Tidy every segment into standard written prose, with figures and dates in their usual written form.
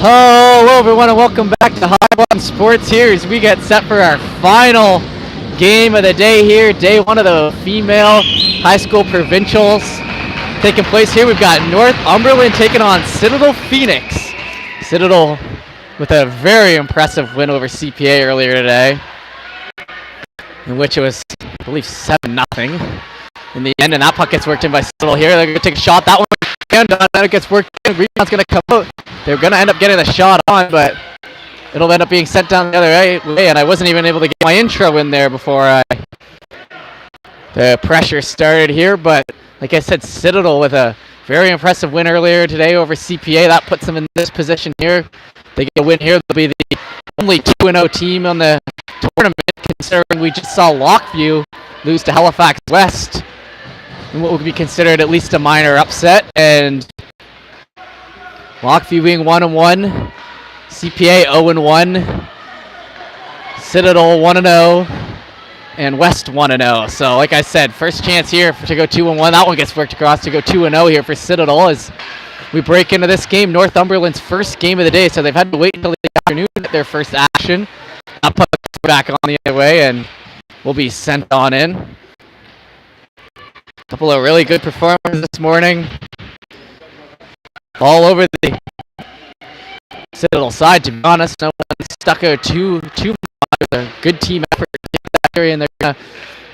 Hello everyone and welcome back to High Button Sports here as we get set for our final game of the day here. Day one of the female high school provincials taking place here. We've got Northumberland taking on Citadel Phoenix. Citadel with a very impressive win over CPA earlier today, in which it was, I believe, 7-0 in the end, and that puck gets worked in by Citadel here. They're going to take a shot. That one, and then it gets worked in. Rebound's going to come out. They're going to end up getting the shot on, but it'll end up being sent down the other way, and I wasn't even able to get my intro in there before the pressure started here. But like I said, Citadel with a very impressive win earlier today over CPA. That puts them in this position here. They get a win here. They'll be the only 2-0 team on the tournament, considering we just saw Lockview lose to Halifax West in what would be considered at least a minor upset. And Lockview being 1-1, CPA 0-1, Citadel 1-0, and West 1-0. So like I said, first chance here to go 2-1. That one gets worked across to go 2-0 here for Citadel as we break into this game. Northumberland's first game of the day, so they've had to wait until the afternoon to get their first action. I'll put it back on the other way and we'll be sent on in. A couple of really good performances this morning. All over the Citadel side, to be honest. No one stuck out too much. A good team effort and they're going to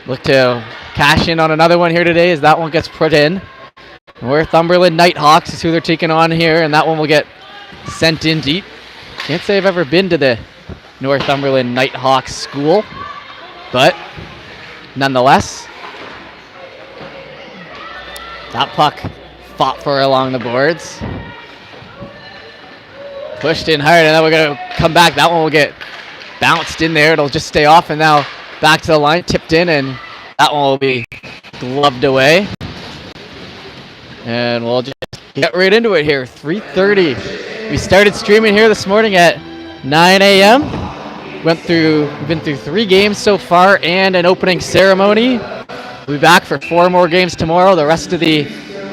look to cash in on another one here today as that one gets put in. Northumberland Nighthawks is who they're taking on here, and that one will get sent in deep. Can't say I've ever been to the Northumberland Nighthawks school, but nonetheless, that puck fought for along the boards. Pushed in hard, and then we're going to come back. That one will get bounced in there. It'll just stay off, and now back to the line, tipped in, and that one will be gloved away. And we'll just get right into it here. 3:30. We started streaming here this morning at 9 a.m. We've been through 3 games so far and an opening ceremony. We'll be back for 4 more games tomorrow. The rest of the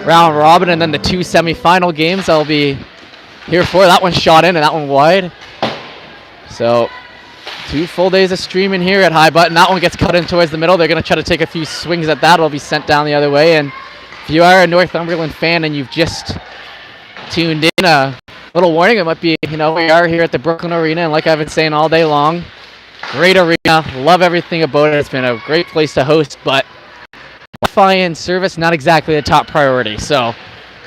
round robin and then the 2 semifinal games I'll be here for. That one shot in and that one wide. So 2 full days of streaming here at High Button. That one gets cut in towards the middle. They're going to try to take a few swings at that. It'll be sent down the other way. And if you are a Northumberland fan and you've just tuned in, a little warning. It might be, we are here at the Brooklyn Arena, and like I've been saying all day long, great arena. Love everything about it. It's been a great place to host, but Wi-Fi and service, not exactly the top priority. So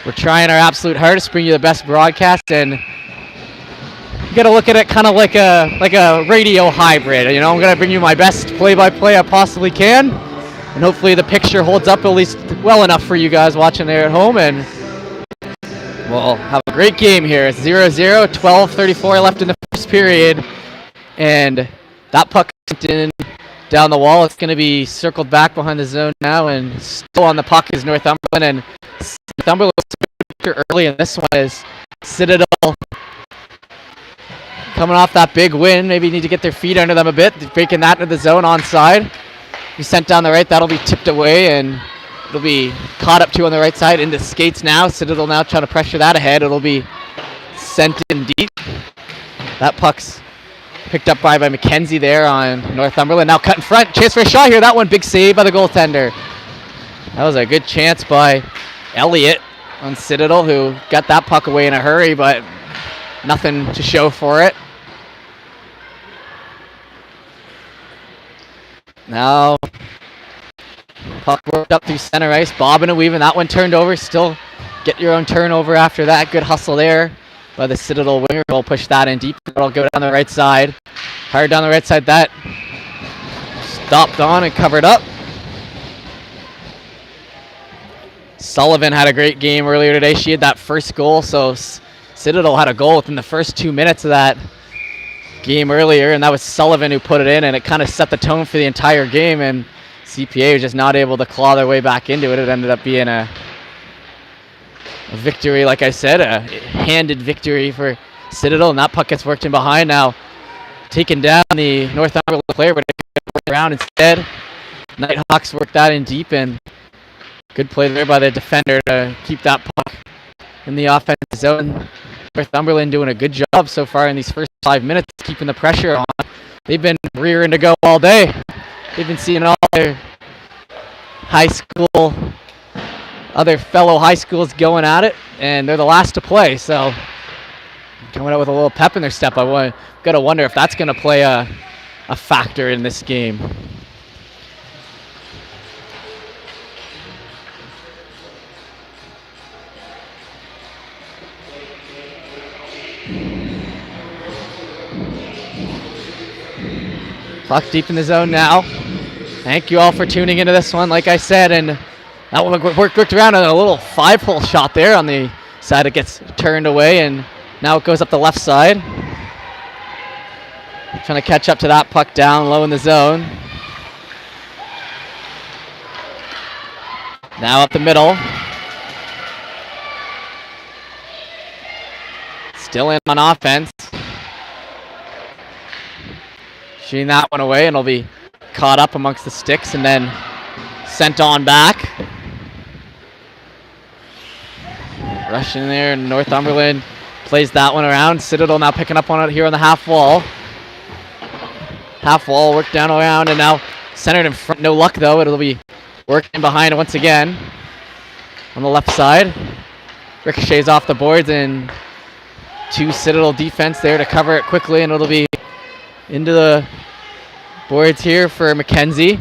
we're trying our absolute hardest to bring you the best broadcast, and you got to look at it kind of like a radio hybrid. I'm going to bring you my best play-by-play I possibly can, and hopefully the picture holds up at least well enough for you guys watching there at home, and we'll have a great game here. It's 0-0, 12:34 left in the first period, and that puck in down the wall. It's going to be circled back behind the zone now, and still on the puck is Northumberland, and Northumberland early in this one is Citadel coming off that big win. Maybe need to get their feet under them a bit, breaking that into the zone onside. Be sent down the right. That'll be tipped away, and it'll be caught up to on the right side into skates now. Citadel now trying to pressure that ahead. It'll be sent in deep. That puck's picked up by McKenzie there on Northumberland. Now cut in front. Chance for a shot here. That one, big save by the goaltender. That was a good chance by Elliott on Citadel, who got that puck away in a hurry, but nothing to show for it. Now puck worked up through center ice, bobbing and weaving. That one turned over. Still get your own turnover after that. Good hustle there by the Citadel winger. We'll push that in deep. It'll go down the right side. Hard down the right side. That stopped on and covered up. Sullivan had a great game earlier today. She had that first goal, so Citadel had a goal within the first 2 minutes of that game earlier, and that was Sullivan who put it in, and it kind of set the tone for the entire game, and CPA was just not able to claw their way back into it. It ended up being a victory, like I said, a handed victory for Citadel, and that puck gets worked in behind now, taking down the Northumberland player, but it goes around instead. Nighthawks worked that in deep, and good play there by the defender to keep that puck in the offensive zone. Northumberland doing a good job so far in these first 5 minutes, keeping the pressure on. They've been rearing to go all day. They've been seeing all their other fellow high schools going at it, and they're the last to play, so coming out with a little pep in their step. Gotta wonder if that's gonna play a factor in this game. Puck deep in the zone now. Thank you all for tuning into this one, like I said, and that one worked around on a little 5-hole shot there on the side. It gets turned away, and now it goes up the left side. Trying to catch up to that puck down low in the zone. Now up the middle. Still in on offense. Shooting that one away, and it'll be caught up amongst the sticks and then sent on back. Rushing in there, and Northumberland plays that one around. Citadel now picking up on it here on the half wall. Half wall, work down around, and now centered in front. No luck though. It'll be working behind once again on the left side. Ricochets off the boards, and 2 Citadel defense there to cover it quickly, and it'll be into the boards here for McKenzie.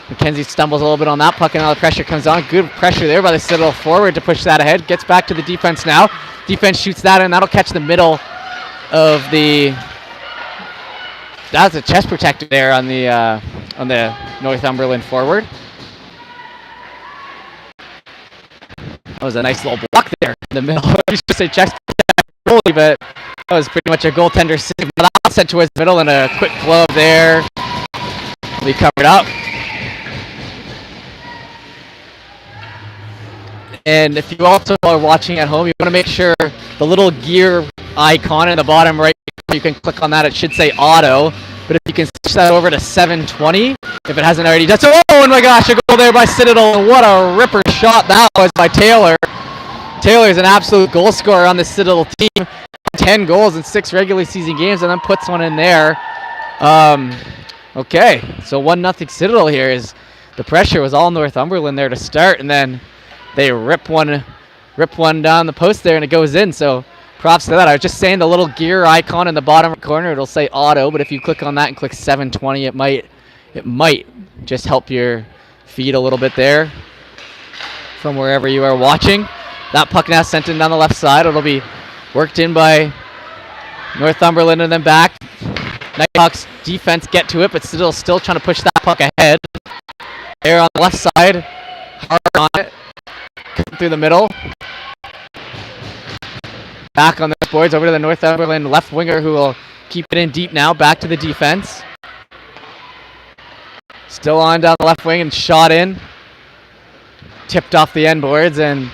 McKenzie stumbles a little bit on that puck, and now the pressure comes on. Good pressure there by the Citadel forward to push that ahead. Gets back to the defense now. Defense shoots that, and that'll catch the middle of the... That's a chest protector there on the Northumberland forward. That was a nice little block there in the middle. I was just say chest protector, but that was pretty much a goaltender save. That was sent towards the middle, and a quick glove there. We covered up. And if you also are watching at home, you want to make sure the little gear icon in the bottom right, you can click on that. It should say auto. But if you can switch that over to 720, if it hasn't already done so. Oh my gosh, a goal there by Citadel. What a ripper shot that was by Taylor. Taylor's an absolute goal scorer on the Citadel team. 10 goals in 6 regular season games, and then puts one in there. Okay, so 1-0 Citadel here. Is the pressure was all Northumberland there to start, and then they rip one down the post there, and it goes in. So props to that. I was just saying the little gear icon in the bottom corner, it'll say auto, but if you click on that and click 720, it might just help your feed a little bit there from wherever you are watching. That puck now sent in down the left side. It'll be worked in by Northumberland and then back. Nighthawks defense get to it, but still trying to push that puck ahead. There on the left side, hard on it. Through the middle. Back on the boards over to the Northumberland left winger, who will keep it in deep now. Back to the defense. Still on down the left wing and shot in. Tipped off the end boards and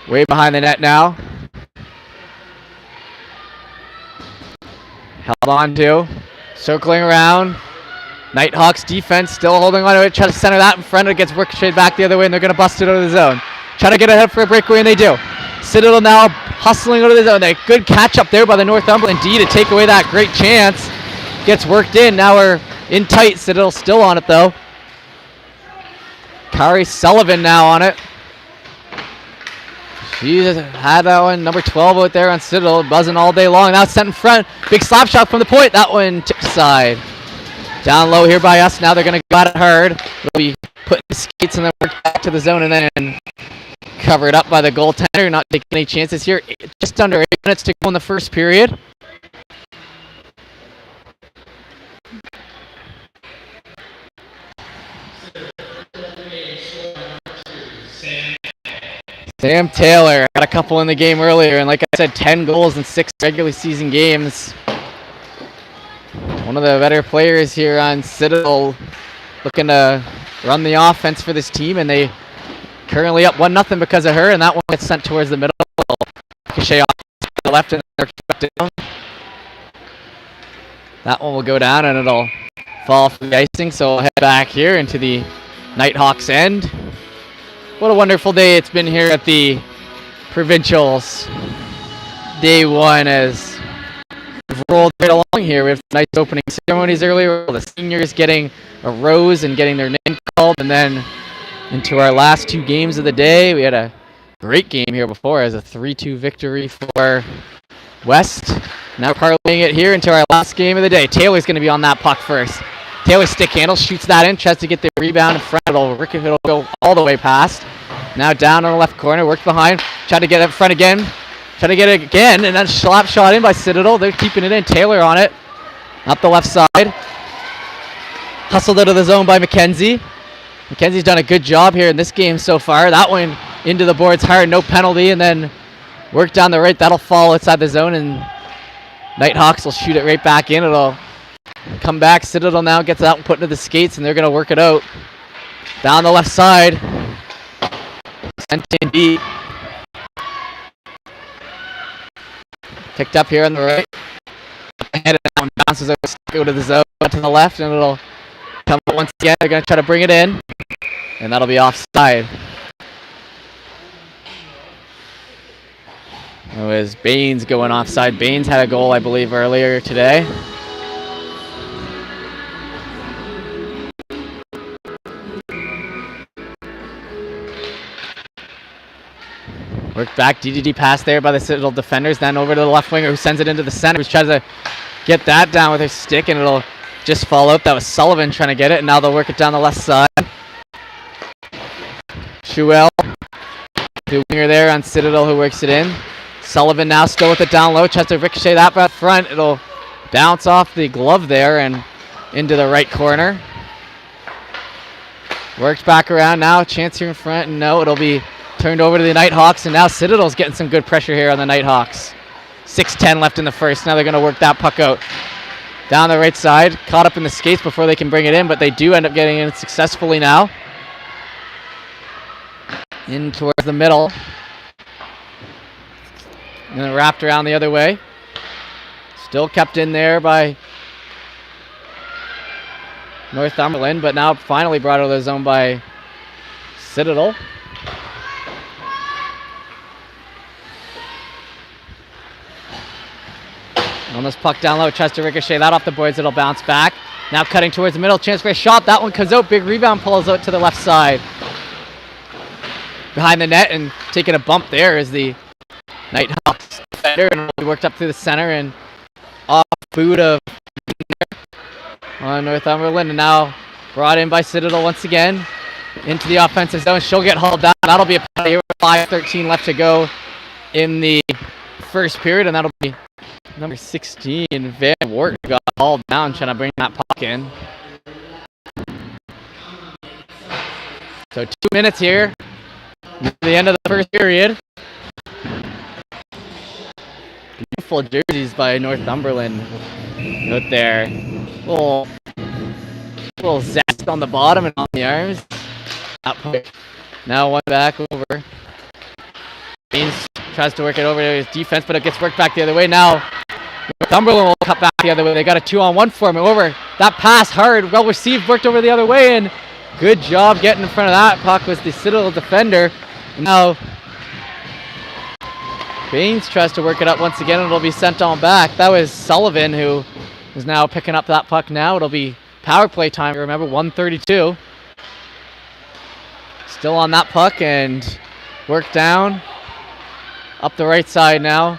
way behind the net now. Held on to. Circling around. Nighthawks defense still holding on to it. Try to center that in front. It gets ricocheted back the other way, and they're going to bust it out of the zone. Try to get ahead for a breakaway, and they do. Citadel now hustling out of the zone. A good catch up there by the Northumberland D to take away that great chance. Gets worked in. Now we're in tight. Citadel still on it, though. Kari Sullivan now on it. She had that one, number 12 out there on Citadel, buzzing all day long. Now it's sent in front. Big slap shot from the point. That one tipped aside. Down low here by us. Now they're going to go at it hard. They'll be putting the skates and then work back to the zone and then covered up by the goaltender. Not taking any chances here. Just under 8 minutes to go in the first period. Sam Taylor had a couple in the game earlier, and like I said, 10 goals in 6 regular season games. One of the better players here on Citadel, looking to run the offense for this team, and they currently up 1-0 because of her, and that one gets sent towards the middle. Ricochet off to the left, and down. That one will go down, and it'll fall for the icing, so we'll head back here into the Nighthawks end. What a wonderful day it's been here at the Provincials. day one as we've rolled right along here. We have nice opening ceremonies earlier. The seniors getting a rose and getting their name called, and then into our last two games of the day. We had a great game here before as a 3-2 victory for West. Now parlaying it here into our last game of the day. Taylor's going to be on that puck first. Taylor stick handle, shoots that in, tries to get the rebound in front. It'll go all the way past. Now down on the left corner, worked behind, tried to get up front again. Try to get it again, and then slap shot in by Citadel. They're keeping it in. Taylor on it. Up the left side. Hustled out of the zone by McKenzie. McKenzie's done a good job here in this game so far. That one into the boards hard, no penalty, and then work down the right. That'll fall outside the zone, and Nighthawks will shoot it right back in. It'll come back. Citadel now gets out and put into the skates, and they're going to work it out. Down the left side. Sent in deep. Picked up here on the right. And it bounces over to the zone to the left, and it'll come up once again. They're going to try to bring it in, and that'll be offside. It was Baines going offside. Baines had a goal, I believe, earlier today. Worked back, DDD pass there by the Citadel defenders, then over to the left winger who sends it into the center, who tries to get that down with her stick, and it'll just fall out. That was Sullivan trying to get it, and now they'll work it down the left side. Schuell, the winger there on Citadel, who works it in. Sullivan now still with it down low, tries to ricochet that back front. It'll bounce off the glove there and into the right corner. Worked back around now, chance here in front, and no, it'll be turned over to the Nighthawks, and now Citadel's getting some good pressure here on the Nighthawks. 6:10 left in the first. Now they're going to work that puck out. Down the right side, caught up in the skates before they can bring it in, but they do end up getting in successfully now. In towards the middle. And then wrapped around the other way. Still kept in there by Northumberland, but now finally brought out of the zone by Citadel. On this puck down low, tries to ricochet that off the boards. It'll bounce back. Now cutting towards the middle, chance for a shot. That one comes out. Big rebound, pulls out to the left side. Behind the net and taking a bump there is the Nighthawks defender, and we worked up through the center and off boot of on Northumberland, and now brought in by Citadel once again into the offensive zone. She'll get hauled down. That'll be a penalty. 5:13 left to go in the first period, and that'll be number 16, Van Wart, got hauled down trying to bring that puck in. So 2 minutes here, the end of the first period. Beautiful jerseys by Northumberland out there. Little zest on the bottom and on the arms. Now one back over. Baines tries to work it over to his defense, but it gets worked back the other way. Now Northumberland will cut back the other way. They got a 2-on-1 for him. Over that pass, hard, well received, worked over the other way, and good job getting in front of that puck was the Citadel defender. And now Baines tries to work it up once again, and it'll be sent on back. That was Sullivan who is now picking up that puck now. It'll be power play time. Remember, 1:32. Still on that puck and worked down. Up the right side now.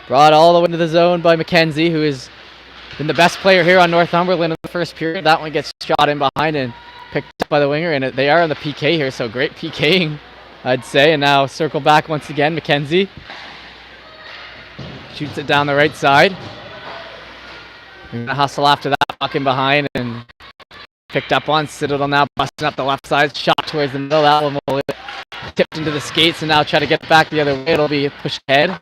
Brought all the way into the zone by McKenzie, who has been the best player here on Northumberland in the first period. That one gets shot in behind and picked up by the winger, and they are on the PK here, so great PKing, I'd say. And now circle back once again, McKenzie. Shoots it down the right side. We're going to hustle after that, puck in behind, and picked up on. Citadel now busting up the left side, shot towards the middle. That one will tipped into the skates, and now try to get back the other way. It'll be pushed ahead.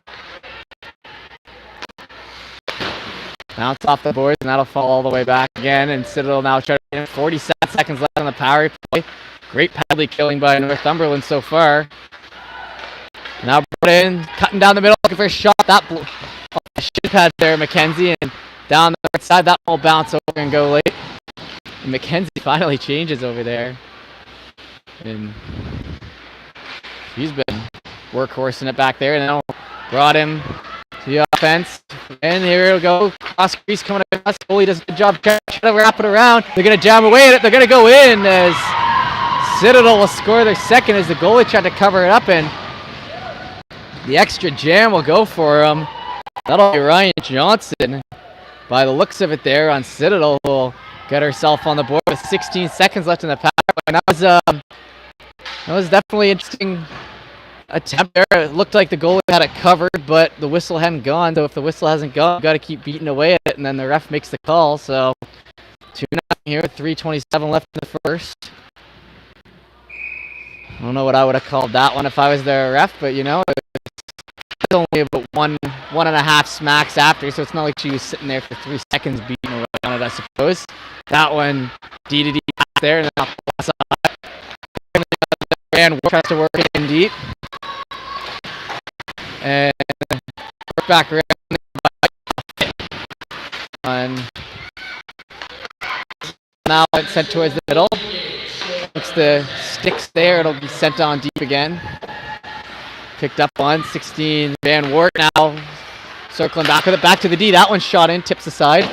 Bounce off the boards, and that'll fall all the way back again. And Citadel now try to get in. 47 seconds left on the power play. Great penalty killing by Northumberland so far. Now brought in, cutting down the middle, looking for a shot. That shin pad there, McKenzie, and down the right side. That will bounce over and go late. And McKenzie finally changes over there. And he's been workhorsing it back there. And now brought him offense. And here we go. Cross crease coming across. Goalie does a good job trying to wrap it around. They're going to jam away at it. They're going to go in as Citadel will score their second as the goalie tried to cover it up, and the extra jam will go for him. That'll be Ryan Johnson. By the looks of it there on Citadel, who will get herself on the board with 16 seconds left in the power. And that was definitely an interesting attempt there. It looked like the goalie had it covered, but the whistle hadn't gone. So if the whistle hasn't gone, you've got to keep beating away at it, and then the ref makes the call. So 2-0 here, 3:27 left in the first. I don't know what I would have called that one if I was the ref, but you know, it's only about one and a half smacks after, so it's not like she was sitting there for 3 seconds beating away on it, I suppose. That one, D there, and then off the side. And tries to work it in deep. And work back around. Now it's sent towards the middle. Once the sticks there, it'll be sent on deep again. Picked up on 16. Van Wart now circling back with it. Back to the D. That one shot in, tips aside.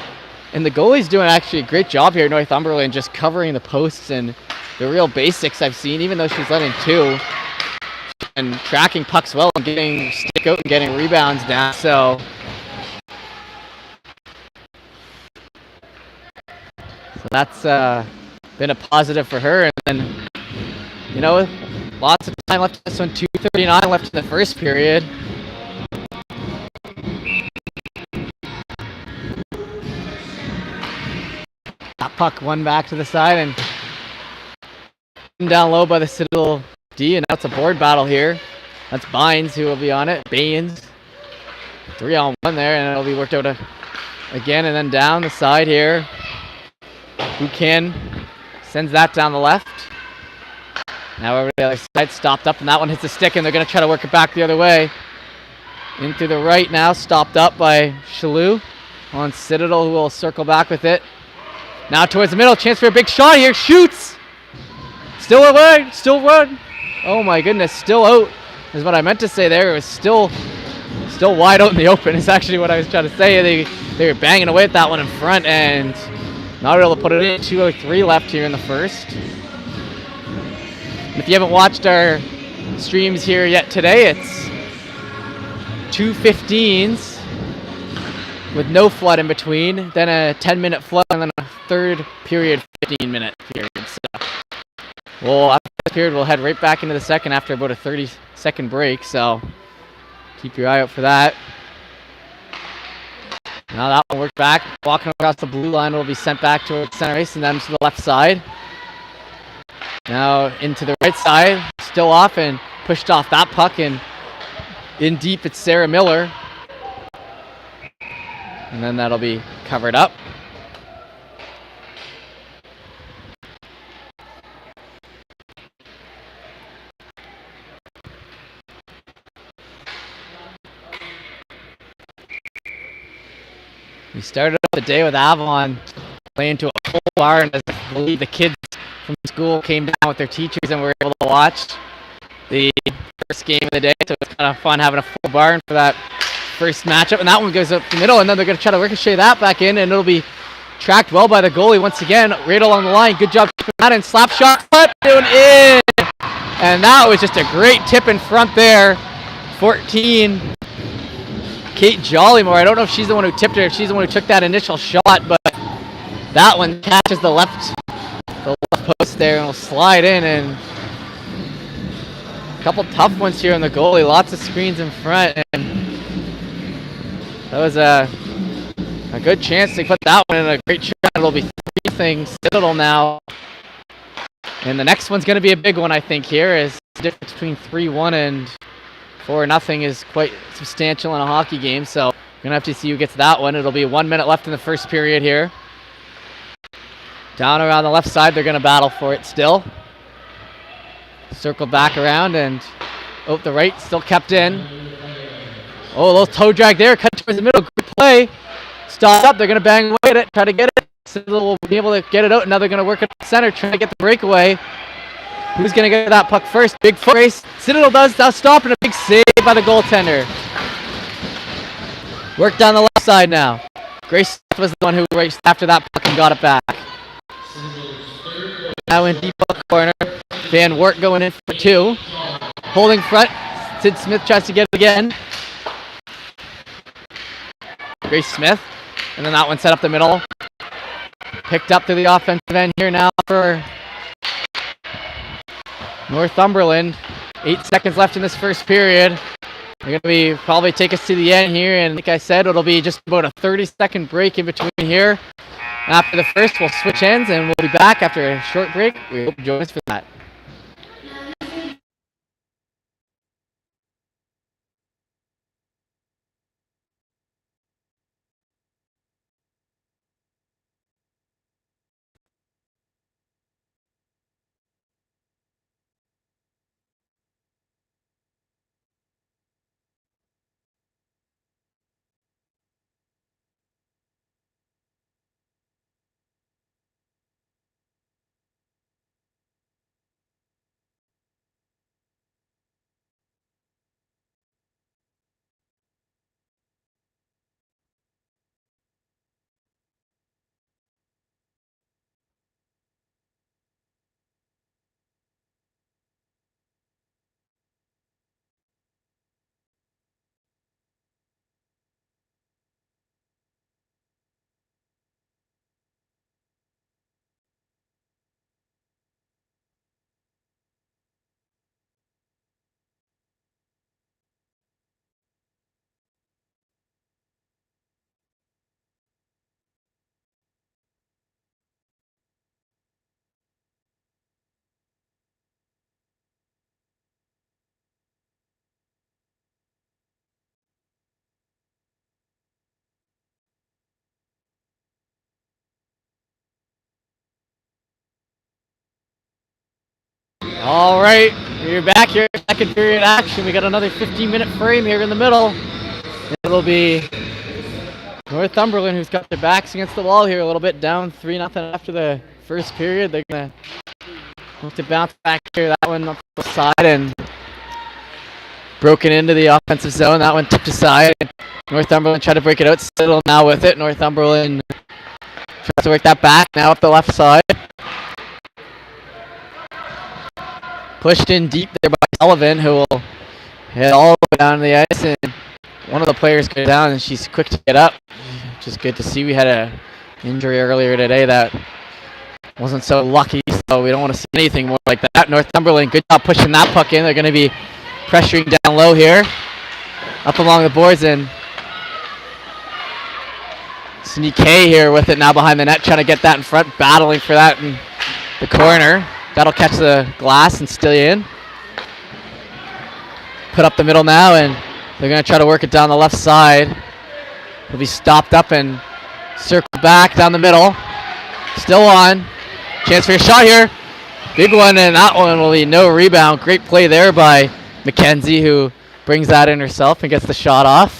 And the goalie's doing actually a great job here at Northumberland, just covering the posts and the real basics I've seen, even though she's letting two. And tracking pucks well and getting stick out and getting rebounds down. So that's been a positive for her. And then, you know, lots of time left in this one. 2:39 left in the first period. That puck won back to the side and down low by the Citadel D, and that's a board battle here. That's Bynes who will be on it. Baines. 3-on-1 there, and it'll be worked out again, and then down the side here. Buchan sends that down the left. Now over the other side, stopped up, and that one hits the stick, and they're going to try to work it back the other way. In through the right now, stopped up by Chalou on Citadel, who will circle back with it. Now towards the middle, chance for a big shot here. Shoots! Still away, still run. Oh my goodness, still out is what I meant to say there. It was still wide out in the open is actually what I was trying to say. They were banging away at that one in front and not able to put it in. 2:03 left here in the first. And if you haven't watched our streams here yet today, it's 2:15s with no flood in between, then a 10-minute flood, and then a third period 15-minute period. So, well, after this period, we'll head right back into the second after about a 30-second break, so keep your eye out for that. Now that one worked back, walking across the blue line will be sent back towards center ice and then to the left side. Now into the right side, still off and pushed off that puck, and in deep it's Sarah Miller. And then that'll be covered up. We started off the day with Avalon playing to a full barn, as I believe the kids from school came down with their teachers and were able to watch the first game of the day. So it's kind of fun having a full barn for that first matchup. And that one goes up the middle, and then they're going to try to ricochet that back in, and it'll be tracked well by the goalie once again. Right along the line. Good job keeping that in. Slap shot, doing in. And that was just a great tip in front there. 14. Kate Jollymore, I don't know if she's the one who tipped her, if she's the one who took that initial shot, but that one catches the left post there and will slide in, and a couple tough ones here on the goalie, lots of screens in front, and that was a good chance to put that one in a great shot. It'll be 3-0 Citadel now, and the next one's going to be a big one, I think, here, is the difference between 3-1 and 4-0 is quite substantial in a hockey game, so we're going to have to see who gets that one. It'll be 1 minute left in the first period here. Down around the left side, they're going to battle for it still. Circle back around, and the right still kept in. Oh, a little toe drag there, cut towards the middle, good play. Stop up, they're going to bang away at it, try to get it. Citadel will be able to get it out, and now they're going to work at the center, trying to get the breakaway. Who's going to get that puck first? Big foot race. Citadel does stop, and a big save by the goaltender. Work down the left side now. Grace was the one who raced after that puck and got it back. Now in deep corner. Van Wert going in for 2. Holding front. Sid Smith tries to get it again. Grace Smith. And then that one set up the middle. Picked up to the offensive end here now for Northumberland. 8 seconds left in this first period. They're going to be probably take us to the end here, and like I said, it'll be just about a 30-second break in between here. After the first, we'll switch ends, and we'll be back after a short break. We hope you join us for that. All right, we're back here, second period action. We got another 15-minute frame here in the middle. It'll be Northumberland who's got their backs against the wall here a little bit, down 3-0 after the first period. They're going to look to bounce back here. That one up the side and broken into the offensive zone. That one tipped aside. Northumberland tried to break it out. Citadel now with it. Northumberland tries to work that back, now up the left side. Pushed in deep there by Sullivan, who will head all the way down to the ice, and one of the players goes down, and she's quick to get up, which is good to see. We had an injury earlier today that wasn't so lucky, so we don't want to see anything more like that. Northumberland, good job pushing that puck in. They're going to be pressuring down low here, up along the boards, and Cindy Kay here with it now behind the net, trying to get that in front, battling for that in the corner. That'll catch the glass and still in. Put up the middle now, and they're going to try to work it down the left side. It'll be stopped up and circled back down the middle. Still on. Chance for a shot here. Big one, and that one will be no rebound. Great play there by Mackenzie, who brings that in herself and gets the shot off.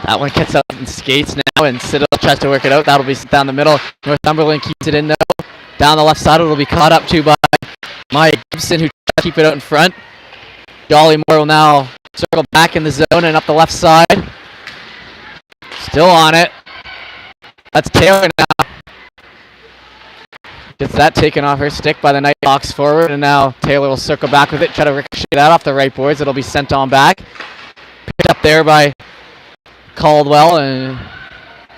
That one gets up and skates now, and Citadel tries to work it out. That'll be down the middle. Northumberland keeps it in though. Down the left side, it'll be caught up to by Maya Gibson, who tries to keep it out in front. Dolly Moore will now circle back in the zone and up the left side. Still on it. That's Taylor now. Gets that taken off her stick by the Nighthawks forward, and now Taylor will circle back with it, try to ricochet that off the right boards. It'll be sent on back. Picked up there by Caldwell and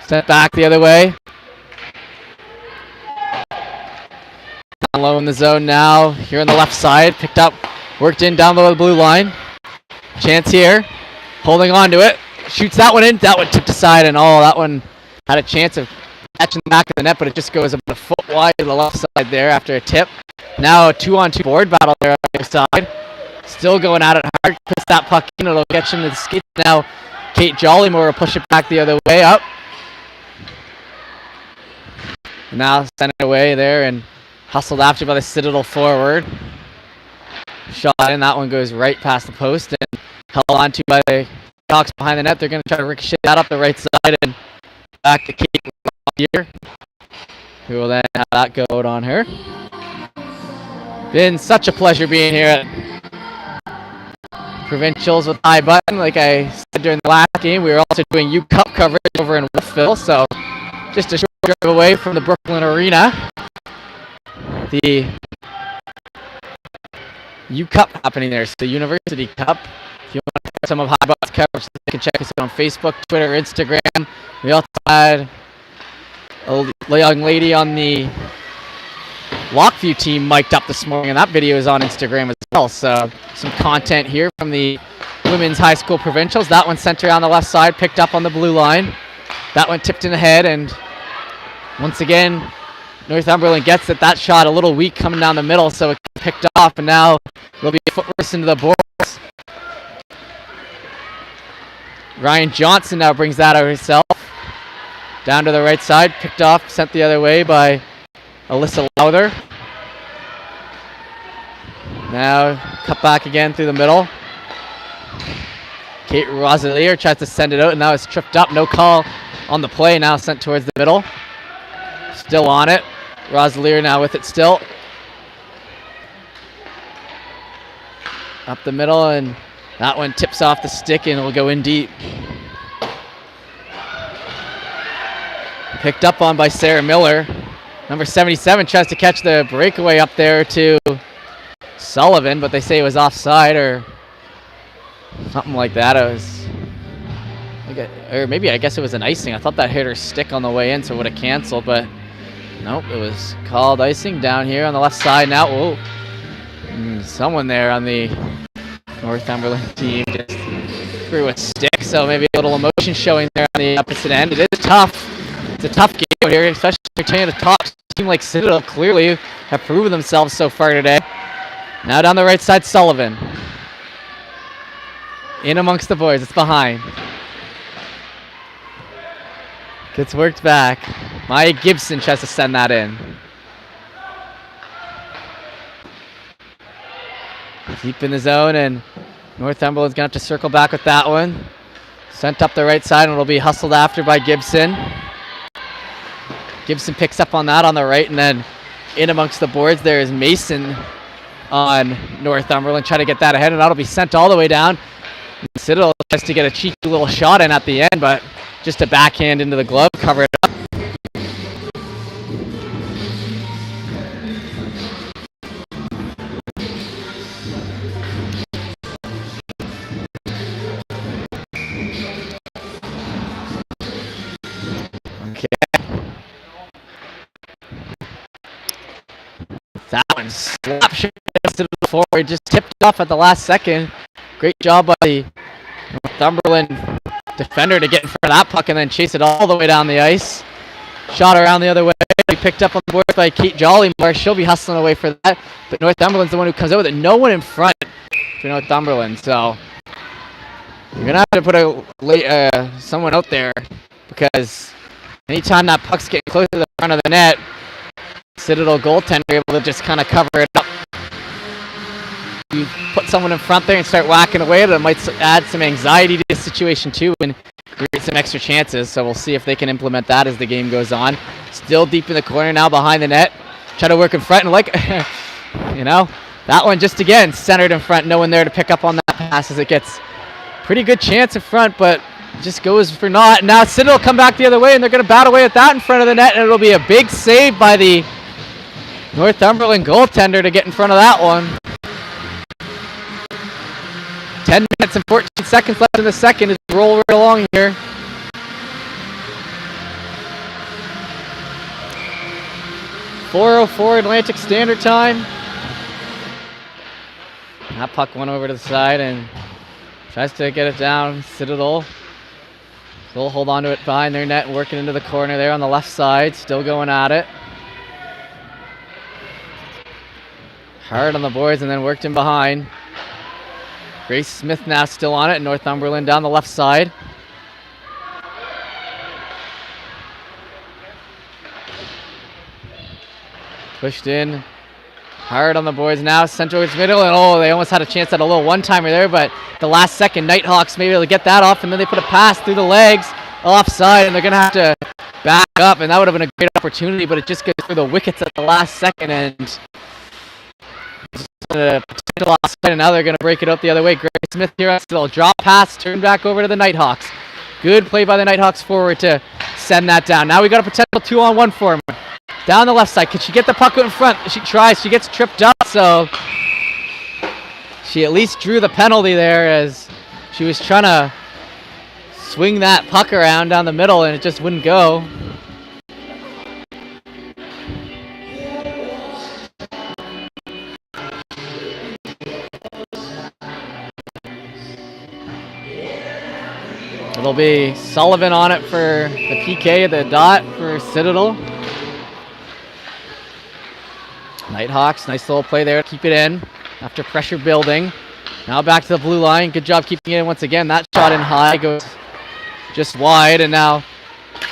sent back the other way. Down low in the zone now, here on the left side. Picked up, worked in down below the blue line. Chance here, holding on to it. Shoots that one in. That one tipped aside, and that one had a chance of catching the back of the net, but it just goes about a foot wide to the left side there after a tip. Now a 2-on-2 board battle there on the other side. Still going at it hard. Puts that puck in. It'll get him to the skates now. Kate Jollymore will push it back the other way up. Now sent it away there and hustled after by the Citadel forward. Shot in. That one goes right past the post and held on to by the Hawks behind the net. They're going to try to ricochet that up the right side and back to Kate here. who will then have that go out on her. Been such a pleasure being here at Provincials with High Button. Like I said during the last game, we were also doing U Cup coverage over in Wolfville, so just a short drive away from the Brooklyn Arena. The U Cup happening there, so the University Cup. If you want to check some of High Button's coverage, you can check us out on Facebook, Twitter, Instagram. We also had a young lady on the Lockview team mic'd up this morning, and that video is on Instagram as well. So some content here from the women's high school provincials. That one sent around the left side, picked up on the blue line. That one tipped in the head, and once again, Northumberland gets it. That shot a little weak coming down the middle, so it picked off, and now there'll be a foot race into the boards. Ryan Johnson now brings that out herself. Down to the right side, picked off, sent the other way by Alyssa Lowther. Now cut back again through the middle. Kate Rosalier tries to send it out, and now it's tripped up. No call on the play, now sent towards the middle. Still on it. Rosalier now with it still. Up the middle, and that one tips off the stick and will go in deep. Picked up on by Sarah Miller. Number 77 tries to catch the breakaway up there to Sullivan, but they say it was offside or something like that. It was, or maybe I guess it was an icing. I thought that hit her stick on the way in, so it would have canceled, but nope, it was called icing down here on the left side now. Whoa. Someone there on the Northumberland team just threw a stick, so maybe a little emotion showing there on the opposite end. It is tough. It's a tough game out here, especially if you're a top team like Citadel. Clearly have proven themselves so far today. Now down the right side, Sullivan. In amongst the boys, it's behind. Gets worked back. Maya Gibson tries to send that in. Deep in the zone, and Northumberland's going to have to circle back with that one. Sent up the right side, and it'll be hustled after by Gibson. Gibson picks up on that on the right, and then in amongst the boards there is Mason on Northumberland. Try to get that ahead, and that'll be sent all the way down. Citadel tries to get a cheeky little shot in at the end, but just a backhand into the glove, cover it up. That one slap shot to the forward, just tipped off at the last second. Great job by the Northumberland defender to get in front of that puck and then chase it all the way down the ice. Shot around the other way. He picked up on the board by Kate Jollymore. She'll be hustling away for that. But Northumberland's the one who comes out with it. No one in front for Northumberland. So you're going to have to put someone out there, because anytime that puck's getting close to the front of the net, Citadel goaltender able to just kind of cover it up. You put someone in front there and start whacking away, that might add some anxiety to the situation too and create some extra chances. So we'll see if they can implement that as the game goes on. Still deep in the corner now behind the net. Try to work in front, and that one just again centered in front. No one there to pick up on that pass as it gets pretty good chance in front, but just goes for naught. Now Citadel will come back the other way, and they're going to bat away at that in front of the net, and it'll be a big save by the Northumberland goaltender to get in front of that one. 10 minutes and 14 seconds left in the second as we roll right along here. .404 Atlantic Standard Time. That puck went over to the side and tries to get it down. Citadel. They'll hold on to it behind their net, working into the corner there on the left side. Still going at it. Hard on the boards and then worked in behind. Grace Smith now still on it, and Northumberland down the left side. Pushed in. Hard on the boards now, sent towards middle, and they almost had a chance at a little one-timer there, but the last second, Nighthawks maybe able to get that off, and then they put a pass through the legs, offside, and they're going to have to back up, and that would have been a great opportunity, but it just goes through the wickets at the last second, and a potential offside, and now they're going to break it up the other way. Gray Smith here on Citadel. Drop pass, turn back over to the Nighthawks. Good play by the Nighthawks forward to send that down. Now we got a potential 2-on-1 for him. Down the left side. Can she get the puck out in front? She tries. She gets tripped up, so she at least drew the penalty there as she was trying to swing that puck around down the middle, and it just wouldn't go. It'll be Sullivan on it for the PK, the dot for Citadel. Nighthawks, nice little play there to keep it in after pressure building. Now back to the blue line. Good job keeping it in once again. That shot in high goes just wide, and now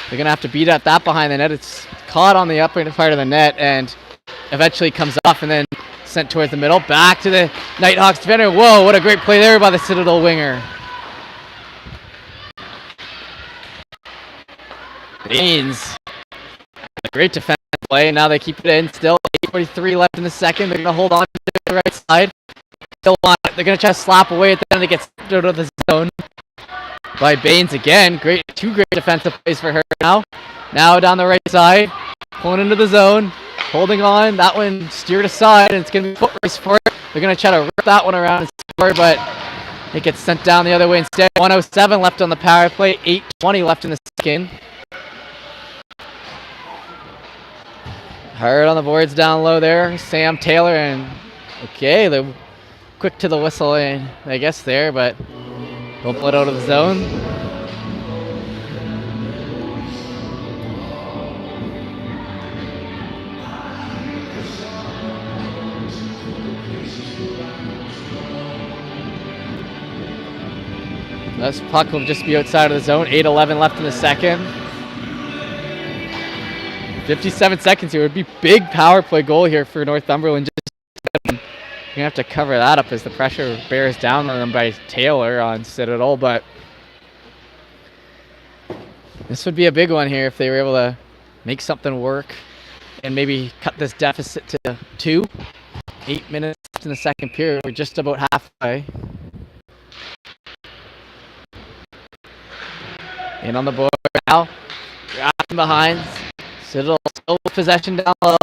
they're going to have to beat at that behind the net. It's caught on the upper part of the net and eventually comes off and then sent towards the middle. Back to the Nighthawks defender. Whoa, what a great play there by the Citadel winger. Baines. A great defensive play. Now they keep it in. Still 8:43 left in the second. They're going to hold on to the right side. Still on it. They're going to try to slap away at the end. They get out of the zone by Baines again. Two great defensive plays for her now. Now down the right side. Pulling into the zone. Holding on. That one steered aside, and it's going to be foot race for it. They're going to try to rip that one around and score, but it gets sent down the other way instead. 1:07 left on the power play. 8:20 left in the second. Hard on the boards down low there, Sam Taylor, and okay, they're quick to the whistle, I guess there, but don't pull it out of the zone. This puck will just be outside of the zone. 8:11 left in the second. 57 seconds here. It would be big power play goal here for Northumberland. You're going to have to cover that up as the pressure bears down on them by Taylor on Citadel, but this would be a big one here if they were able to make something work and maybe cut this deficit to 2. 8 minutes in the second period. We're just about halfway. In on the board now. Dropping behind. Citadel still possession down low.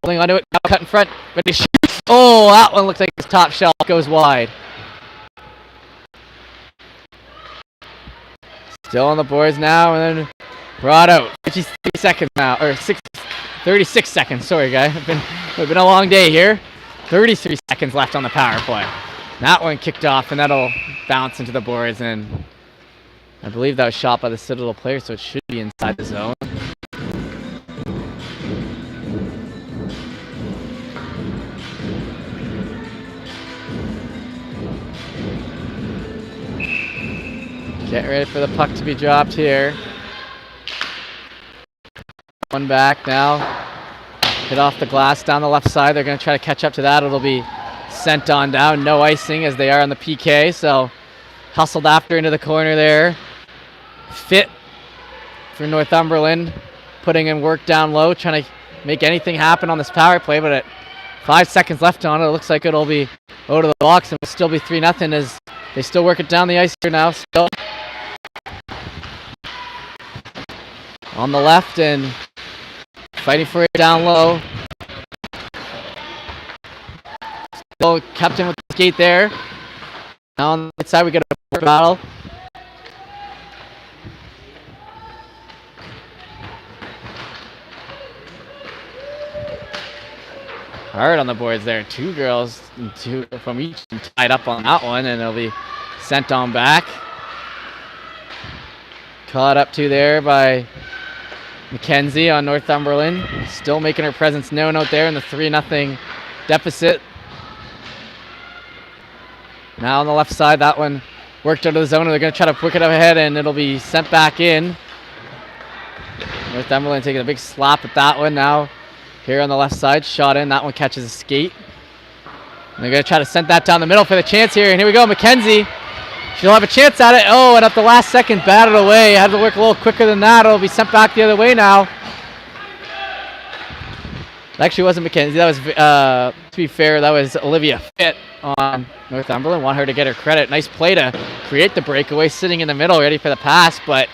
Holding onto it. Now cut in front. Ready to shoot. Oh, that one looks like his top shelf goes wide. Still on the boards now, and then brought out. 53 seconds now, or 36 seconds. Sorry, guys. It's been a long day here. 33 seconds left on the power play. That one kicked off, and that'll bounce into the boards, and I believe that was shot by the Citadel player, so it should be inside the zone. Get ready for the puck to be dropped here. One back now. Hit off the glass down the left side. They're going to try to catch up to that. It'll be sent on down. No icing as they are on the PK. So hustled after into the corner there. Fit for Northumberland. Putting in work down low. Trying to make anything happen on this power play. But at 5 seconds left on it, it looks like it'll be out of the box. And it'll still be 3-0 as they still work it down the ice here now. Still on the left and fighting for it down low. Still kept him with the skate there. Now on the right side we get a battle. Hard on the boards there. Two girls from each tied up on that one, and it'll be sent on back. Caught up to there by Mackenzie on Northumberland. Still making her presence known out there in the 3-0 deficit. Now on the left side, that one worked out of the zone, and they're going to try to quick it up ahead, and it'll be sent back in. Northumberland taking a big slap at that one now. Here on the left side, shot in. That one catches a skate. And they're going to try to send that down the middle for the chance here. And here we go, Mackenzie She'll have a chance at it. Oh, and at the last second, batted away. Had to work a little quicker than that. It'll be sent back the other way now. It actually wasn't Mackenzie. That was, to be fair, that was Olivia Fitt on Northumberland. Want her to get her credit. Nice play to create the breakaway, sitting in the middle, ready for the pass, but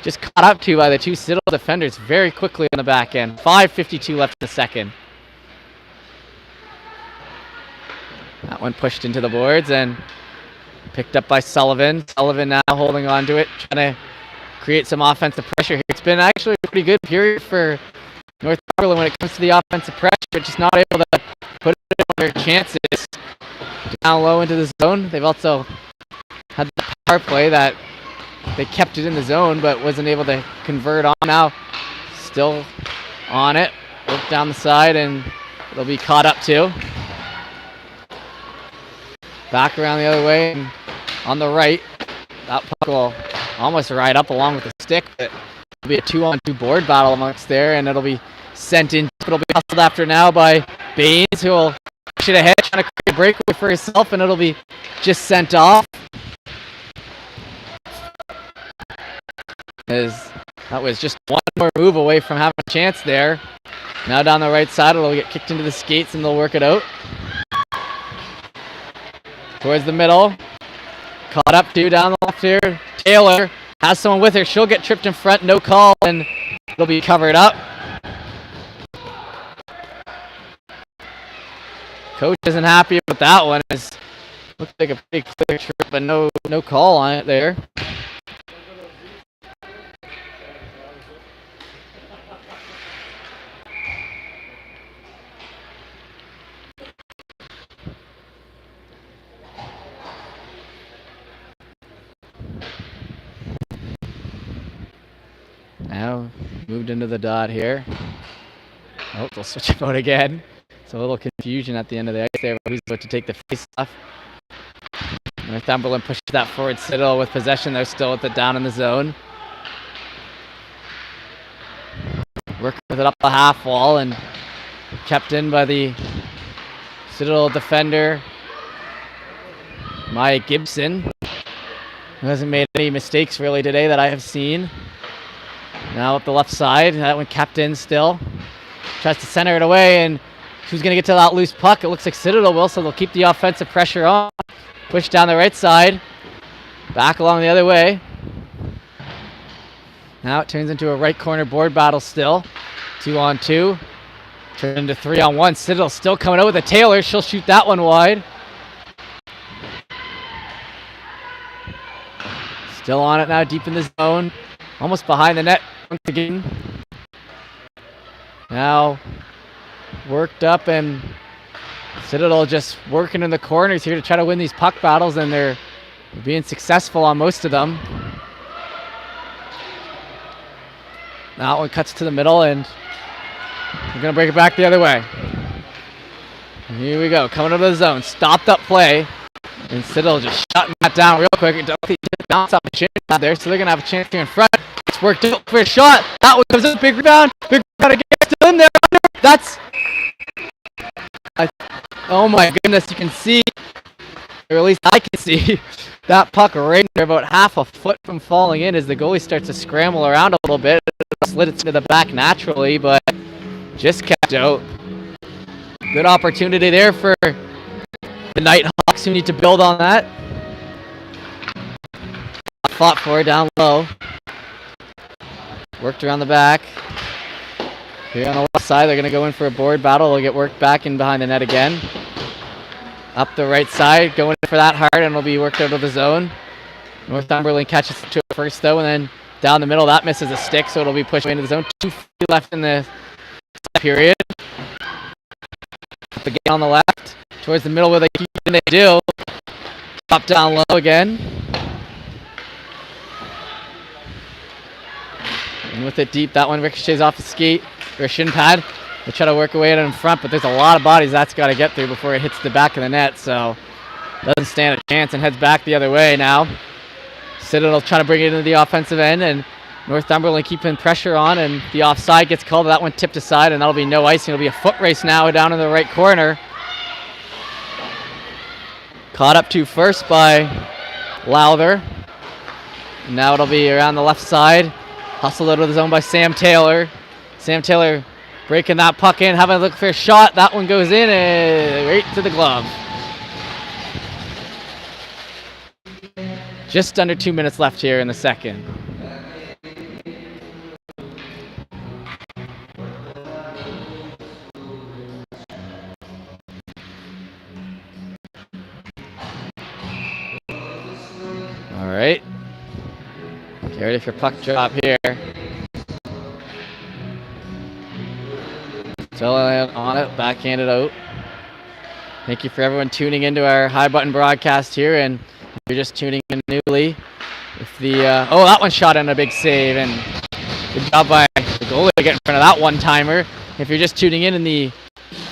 just caught up to by the two Citadel defenders very quickly on the back end. 5:52 left in the second. That one pushed into the boards and picked up by Sullivan. Sullivan now holding on to it, trying to create some offensive pressure here. It's been actually a pretty good period for Northumberland when it comes to the offensive pressure, but just not able to put it on their chances. Down low into the zone. They've also had the power play that they kept it in the zone, but wasn't able to convert on. Now still on it. Work down the side, and it'll be caught up too. Back around the other way, and on the right. That puck will almost ride up along with the stick, but it'll be a 2-on-2 board battle amongst there, and it'll be sent in. It'll be hustled after now by Baines, who will push it ahead, trying to create a breakaway for herself, and it'll be just sent off. As that was just one more move away from having a chance there. Now down the right side, it'll get kicked into the skates, and they'll work it out. Towards the middle. Caught up to down the left here. Taylor has someone with her. She'll get tripped in front. No call, and it'll be covered up. Coach isn't happy with that one. It looks like a pretty clear trip, but no call on it there. Now moved into the dot here. Oh, they'll switch it out again. So a little confusion at the end of the ice there. Who's about to take the face off? Northumberland pushed that forward. Citadel with possession. They're still with it down in the zone. Working with it up the half wall and kept in by the Citadel defender, Maya Gibson, who hasn't made any mistakes really today that I have seen. Now up the left side, that one kept in still. Tries to center it away, and who's going to get to that loose puck? It looks like Citadel will, so they'll keep the offensive pressure on. Push down the right side. Back along the other way. Now it turns into a right corner board battle still. 2-on-2. Turn into 3-on-1. Citadel still coming out with a Taylor. She'll shoot that one wide. Still on it now, deep in the zone. Almost behind the net once again. Now worked up, and Citadel just working in the corners here to try to win these puck battles, and they're being successful on most of them. Now that one cuts to the middle, and we're going to break it back the other way. Here we go, coming into the zone. Stopped up play, and Citadel just shutting that down real quick. It doesn't bounce off the chin there, so they're going to have a chance here in front. It's worked out for a shot. That one comes up, big rebound. Big rebound again, still in there. That's... oh my goodness, you can see, or at least I can see, that puck right there about half a foot from falling in as the goalie starts to scramble around a little bit. Slid it to the back naturally, but just kept out. Good opportunity there for the Nighthawks, who need to build on that. Fought for down low. Worked around the back. Here on the left side, they're going to go in for a board battle. They'll get worked back in behind the net again. Up the right side, going in for that hard, and it'll be worked out of the zone. Northumberland catches to it first, though, and then down the middle, that misses a stick, so it'll be pushed into the zone. 2 left in the period. Up again on the left, towards the middle where they keep and they do. Drop down low again. And with it deep, that one ricochets off the skate, or shin pad. They try to work away at it in front, but there's a lot of bodies that's got to get through before it hits the back of the net, so doesn't stand a chance and heads back the other way now. Citadel trying to bring it into the offensive end, and Northumberland keeping pressure on, and the offside gets called. That one tipped aside, and that'll be no icing. It'll be a foot race now down in the right corner. Caught up to first by Lowther. Now it'll be around the left side. Hustled out of the zone by Sam Taylor. Sam Taylor breaking that puck in, having a look for a shot. That one goes in and right to the glove. Just under 2 minutes left here in the second. All right. Get ready for puck drop here. Still on it, backhanded out. Thank you for everyone tuning into our high button broadcast here, and if you're just tuning in newly, if the oh, that one shot in a big save, and good job by the goalie to get in front of that one timer. If you're just tuning in and the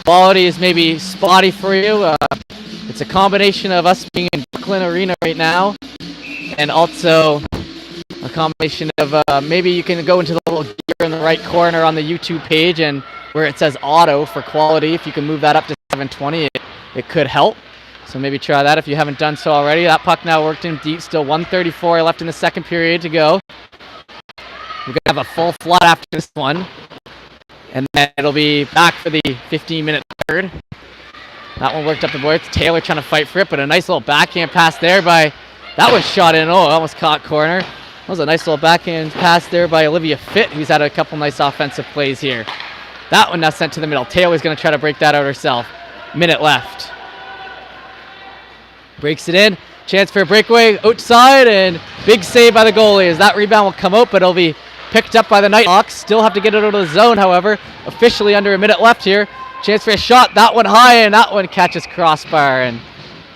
quality is maybe spotty for you, it's a combination of us being in Brooklyn Arena right now, and also a combination of maybe you can go into the little gear in the right corner on the YouTube page, and where it says auto for quality, if you can move that up to 720, it could help. So maybe try that if you haven't done so already. That puck now worked in deep, still 1:34 left in the second period to go. We're going to have a full flood after this one, and then it'll be back for the 15-minute third. That one worked up the boards. Taylor trying to fight for it, but a nice little backhand pass there by, that was shot in. Oh, almost caught corner. That was a nice little backhand pass there by Olivia Fitt, who's had a couple nice offensive plays here. That one now sent to the middle. Taylor's going to try to break that out herself. Minute left. Breaks it in. Chance for a breakaway outside, and big save by the goalie as that rebound will come out, but it'll be picked up by the Nighthawks. Still have to get it out of the zone, however. Officially under a minute left here. Chance for a shot. That one high, and that one catches crossbar, and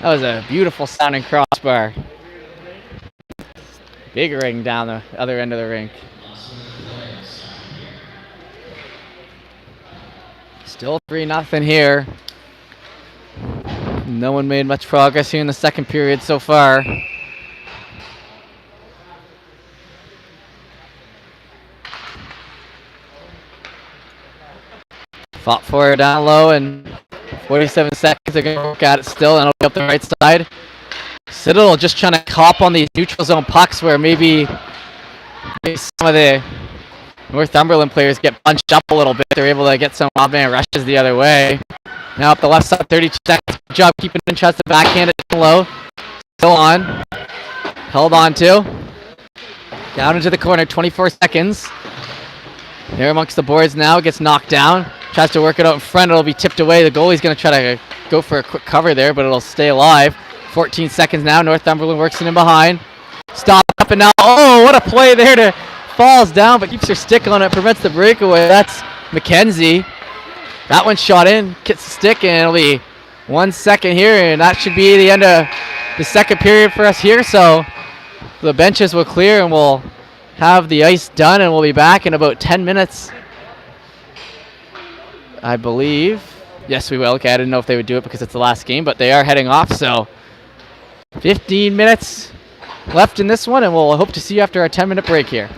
that was a beautiful sounding crossbar. Big ring down the other end of the rink. Still 3-0 here. No one made much progress here in the second period so far. Fought for it down low, and 47 seconds. They're going to work at it still, and it'll be up the right side. Citadel just trying to cop on these neutral zone pucks where maybe some of the Northumberland players get bunched up a little bit. They're able to get some odd man rushes the other way. Now up the left side, 32 seconds. Good job keeping it in, tries to backhand it down low. Still on. Held on to. Down into the corner, 24 seconds. There amongst the boards now, gets knocked down. Tries to work it out in front, it'll be tipped away. The goalie's going to try to go for a quick cover there, but it'll stay alive. 14 seconds now, Northumberland works it in behind. Stop up and now, oh, what a play there to falls down, but keeps her stick on it, prevents the breakaway. That's Mackenzie. That one shot in, gets the stick, and it'll be 1 second here, and that should be the end of the second period for us here. So the benches will clear, and we'll have the ice done, and we'll be back in about 10 minutes, I believe. Yes, we will. Okay, I didn't know if they would do it because it's the last game, but they are heading off, so 15 minutes left in this one, and we'll hope to see you after our 10-minute break here.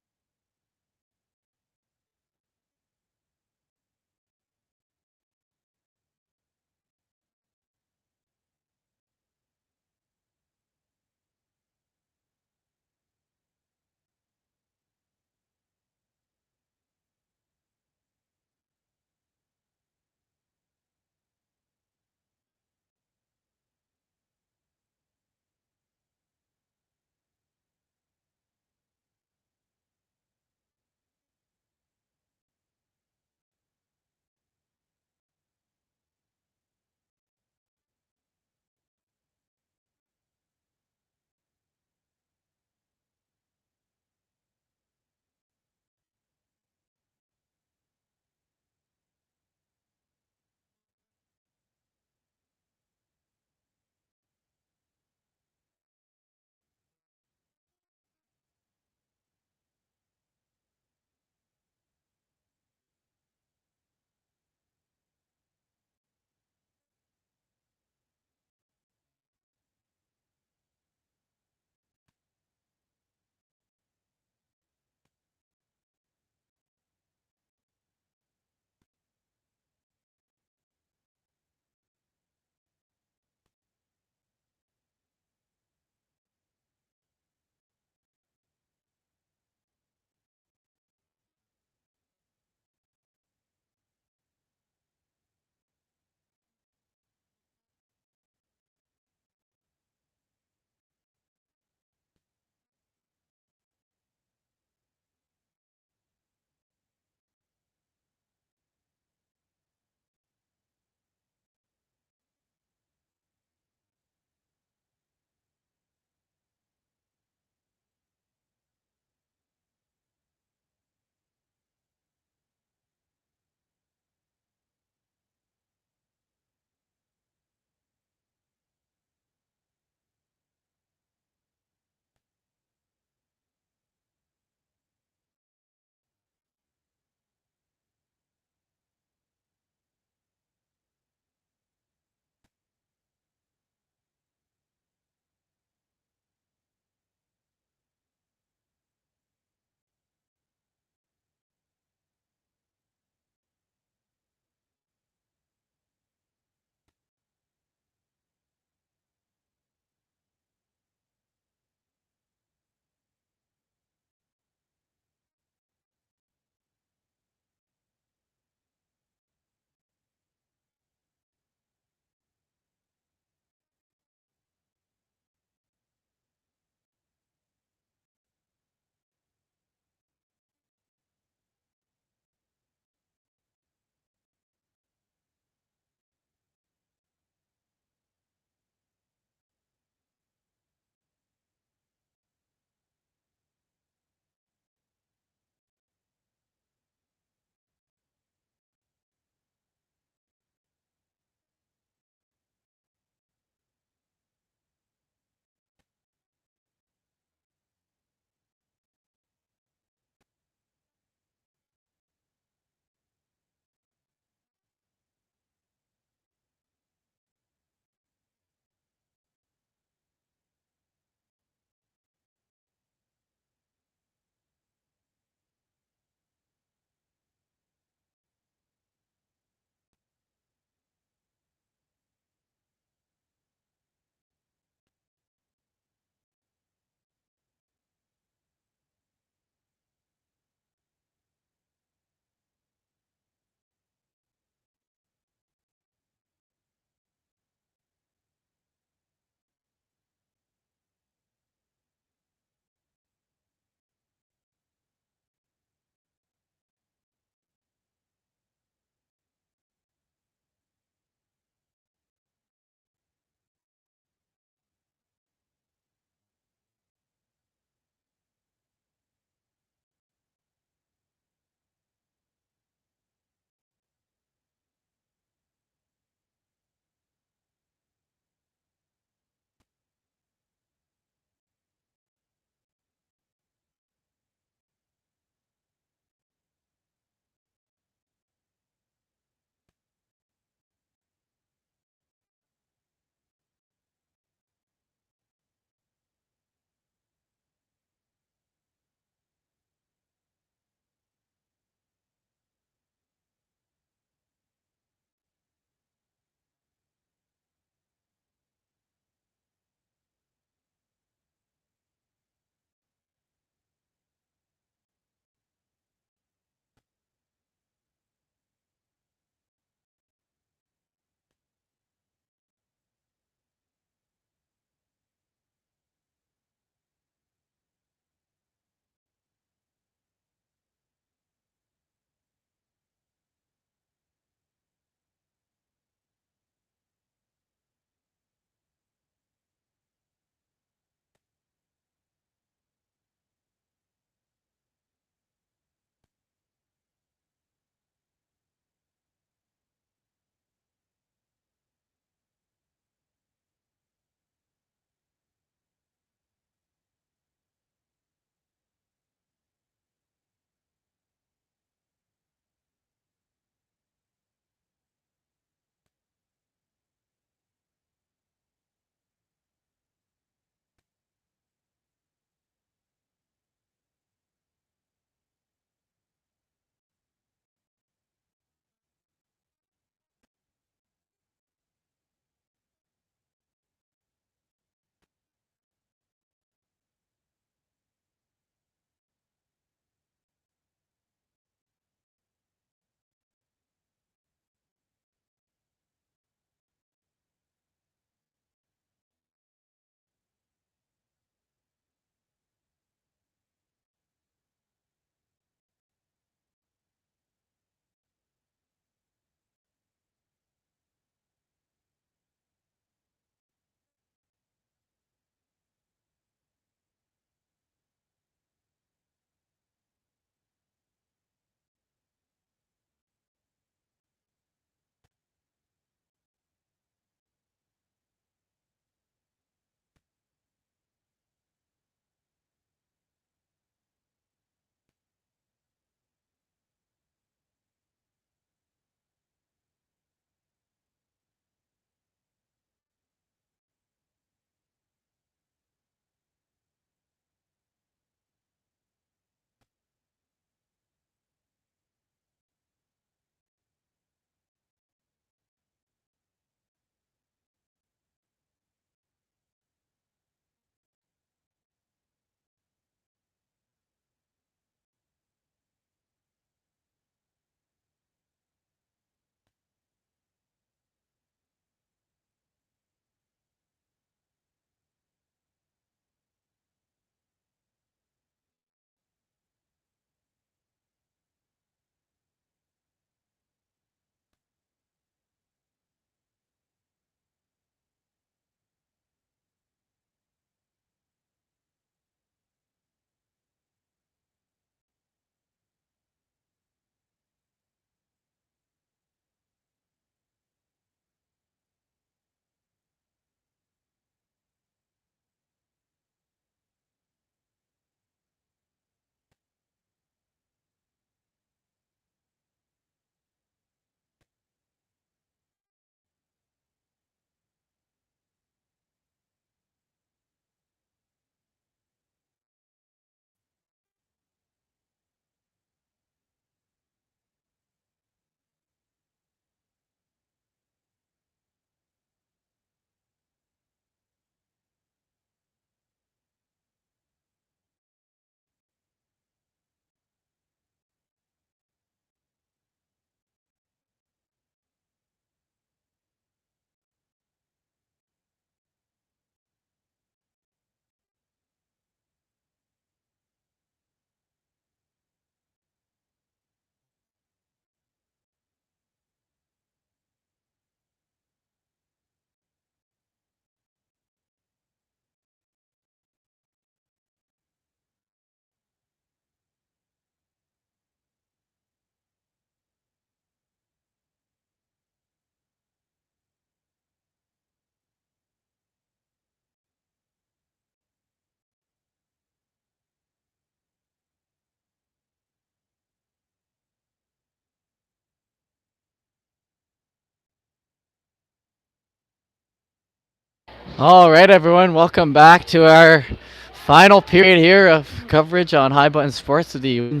All right, everyone, welcome back to our final period here of coverage on High Button Sports with the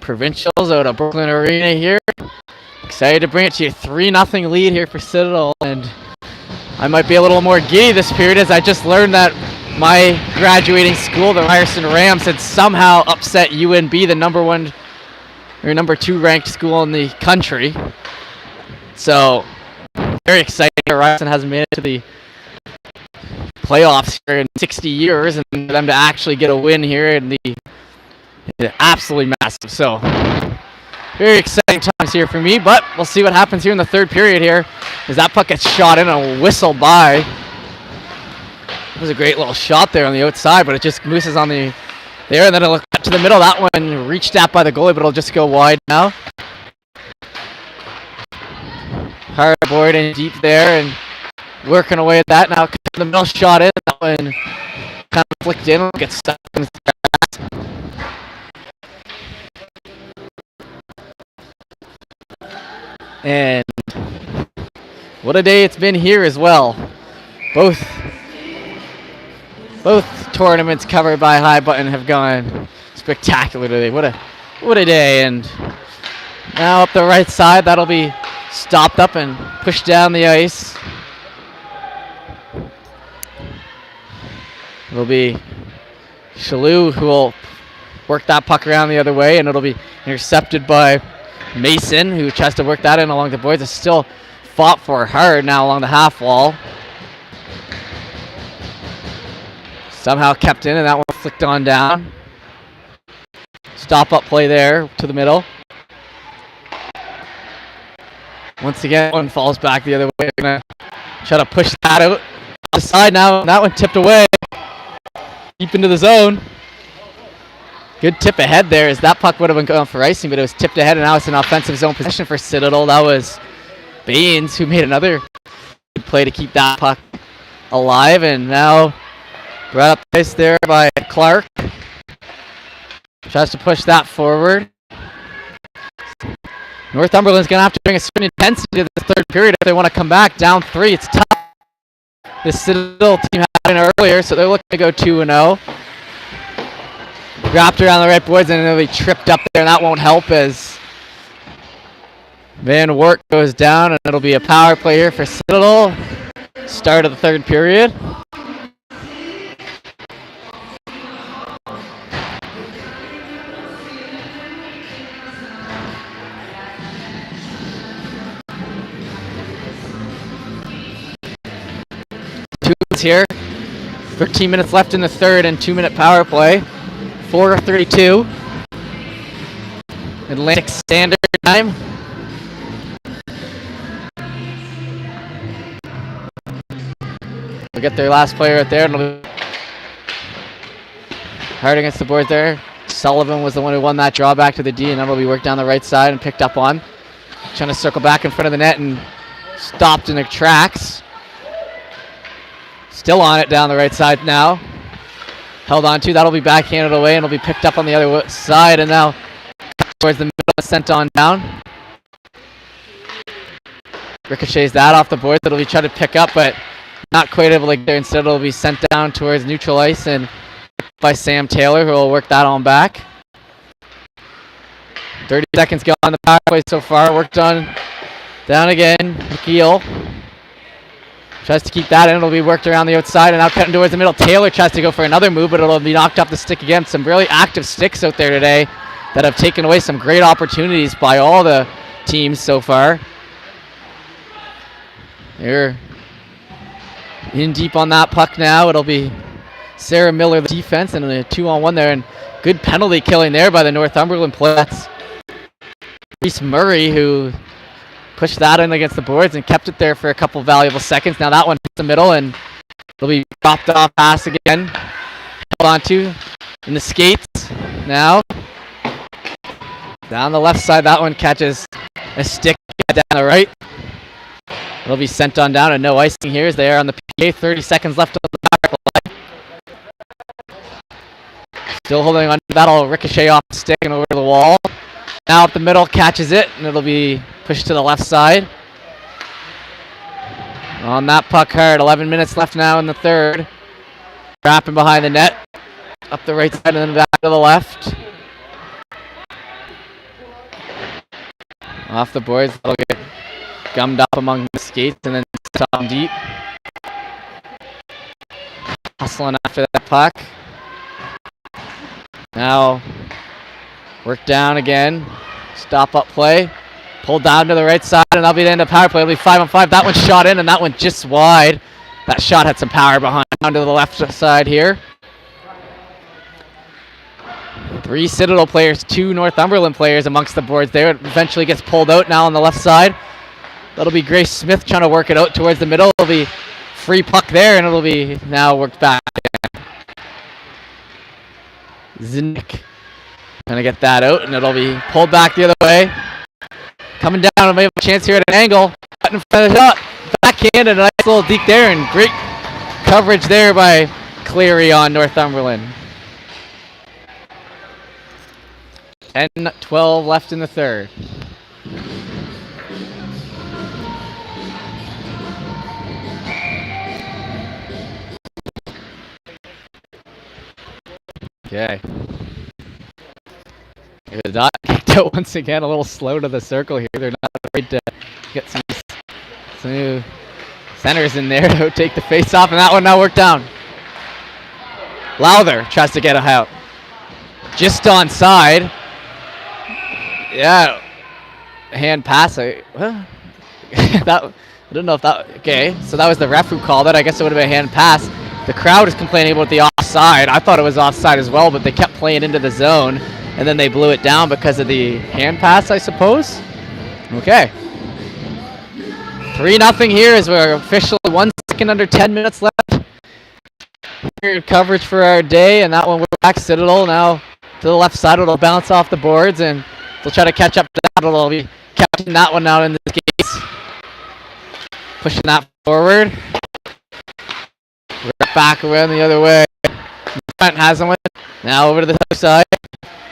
Provincials out of Brooklyn Arena here. Excited to bring it to you, 3-0 lead here for Citadel, and I might be a little more giddy this period as I just learned that my graduating school, the Ryerson Rams, had somehow upset UNB, the number 2 ranked school in the country. So, very exciting. Ryerson hasn't made it to the playoffs here in 60 years, and for them to actually get a win here in the absolutely massive. So, very exciting times here for me, but we'll see what happens here in the third period here as that puck gets shot in and whistled by. It was a great little shot there on the outside, but it just mooses on the there, and then it'll cut to the middle. That one reached at by the goalie, but it'll just go wide now. Hard board and deep there, and working away at that. Now the middle shot in. That one kind of flicked in, gets stuck in the grass. And what a day it's been here as well. Both tournaments covered by High Button have gone spectacular today. What a day. And now up the right side, that'll be stopped up and pushed down the ice. It'll be Shalou who will work that puck around the other way, and it'll be intercepted by Mason, who tries to work that in along the boards. It's still fought for hard now along the half wall. Somehow kept in, and that one flicked on down. Stop up play there to the middle. Once again, one falls back the other way. Gonna try to push that out the side now. That one tipped away deep into the zone. Good tip ahead there, as that puck would have been going for icing, but it was tipped ahead, and now it's an offensive zone possession for Citadel. That was Baines who made another good play to keep that puck alive, and now brought up ice there by Clark. Tries to push that forward. Northumberland's going to have to bring a certain intensity to the third period if they want to come back. Down 3, it's tough. The Citadel team had it earlier, so they're looking to go 2-0. Dropped around the right boards, and they'll be tripped up there, and that won't help as Van Wart goes down, and it'll be a power play here for Citadel. Start of the third period. Here, 13 minutes left in the third and 2-minute power play. 4:32 Atlantic Standard Time. We'll get their last player right there, and it'll be hard against the board there. Sullivan was the one who won that draw back to the D, and that'll be worked down the right side and picked up on. Trying to circle back in front of the net and stopped in their tracks. Still on it down the right side now. Held on to. That'll be backhanded away, and it'll be picked up on the other side, and now towards the middle, sent on down. Ricochets that off the board. That'll be trying to pick up, but not quite able to get there. Instead, it'll be sent down towards neutral ice and by Sam Taylor, who will work that on back. 30 seconds gone on the power play so far. Worked on down again. McGeel tries to keep that in. It'll be worked around the outside, and now cutting towards the middle. Taylor tries to go for another move, but it'll be knocked off the stick again. Some really active sticks out there today that have taken away some great opportunities by all the teams so far. They're in deep on that puck now. It'll be Sarah Miller, the defense, and a 2-on-1 there, and good penalty killing there by the Northumberland play. That's Reese Murray, who pushed that in against the boards and kept it there for a couple valuable seconds. Now that one hits the middle, and it'll be dropped off pass again. Held onto in the skates. Now down the left side, that one catches a stick down the right. It'll be sent on down, and no icing here as they are on the PA. 30 seconds left on the power play. Still holding on to that. It'll ricochet off the stick and over the wall. Now up the middle, catches it, and it'll be pushed to the left side. On that puck hard. 11 minutes left now in the third. Wrapping behind the net. Up the right side and then back to the left. Off the boards. That'll get gummed up among the skates and then stop deep. Hustling after that puck. Now work down again. Stop up play. Pulled down to the right side and that'll be the end of power play. It'll be 5-on-5. That one shot in and that one just wide. That shot had some power behind. Down to the left side here. 3 Citadel players, 2 Northumberland players amongst the boards there. It eventually gets pulled out now on the left side. That'll be Grace Smith trying to work it out towards the middle. It'll be free puck there and it'll be now worked back. Zinnick trying to get that out and it'll be pulled back the other way. Coming down and we have a chance here at an angle. Cut in front of the shot. Backhand and a nice little deke there and great coverage there by Cleary on Northumberland. 10-12 left in the third. Okay. The dot kicked out once again, a little slow to the circle here. They're not afraid to get some new centers in there to take the face off, and that one now worked down. Lowther tries to get a out. Just onside. Yeah. Hand pass. I don't know if that. Okay, so that was the ref who called it. I guess it would have been a hand pass. The crowd is complaining about the offside. I thought it was offside as well, but they kept playing into the zone, and then they blew it down because of the hand pass, I suppose. Okay. 3-0 here as we're officially 1 second under 10 minutes left. Good coverage for our day, and that one we're back. Citadel now to the left side. It'll bounce off the boards, and they'll try to catch up to that. It'll be catching that one out in the skates. Pushing that forward. Right back around the other way. Brent has one. Now over to the other side.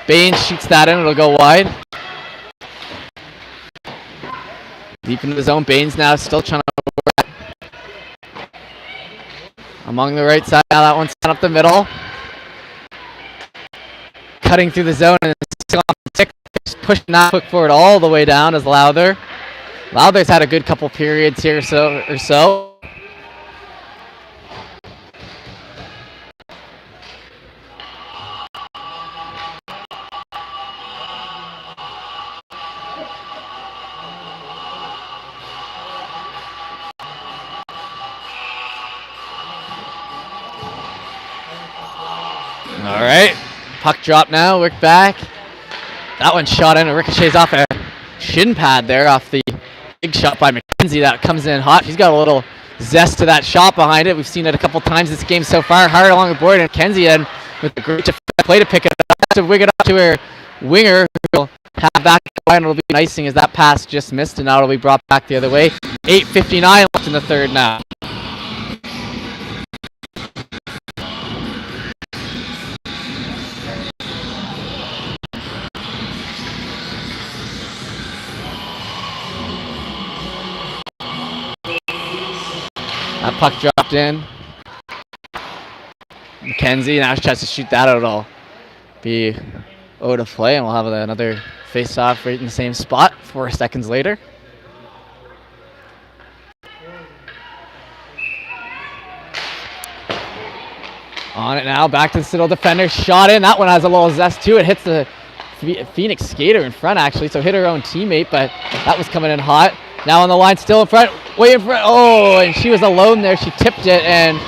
Baines shoots that in. It'll go wide. Deep into the zone. Baines now still trying to work among the right side. Now that one's set up the middle. Cutting through the zone and still off the stick. Pushing that puck forward all the way down as Lowther. Lowther's had a good couple periods here or so. All right, puck drop now, work back. That one shot in, and ricochets off a shin pad there off the big shot by McKenzie. That comes in hot. She's got a little zest to that shot behind it. We've seen it a couple times this game so far. Hard along the board, and McKenzie and with a great play to pick it up, to wing it up to her winger, who'll have back line. It'll be an icing as that pass just missed, and now it'll be brought back the other way. 8:59 left in the third now. That puck dropped in. McKenzie now tries to shoot that out. It'll be out of play, and we'll have another face-off right in the same spot 4 seconds later. On it now, back to the Citadel defender. Shot in. That one has a little zest too. It hits the Phoenix skater in front actually, so hit her own teammate, but that was coming in hot. Now on the line, still in front, way in front. Oh, and she was alone there. She tipped it, and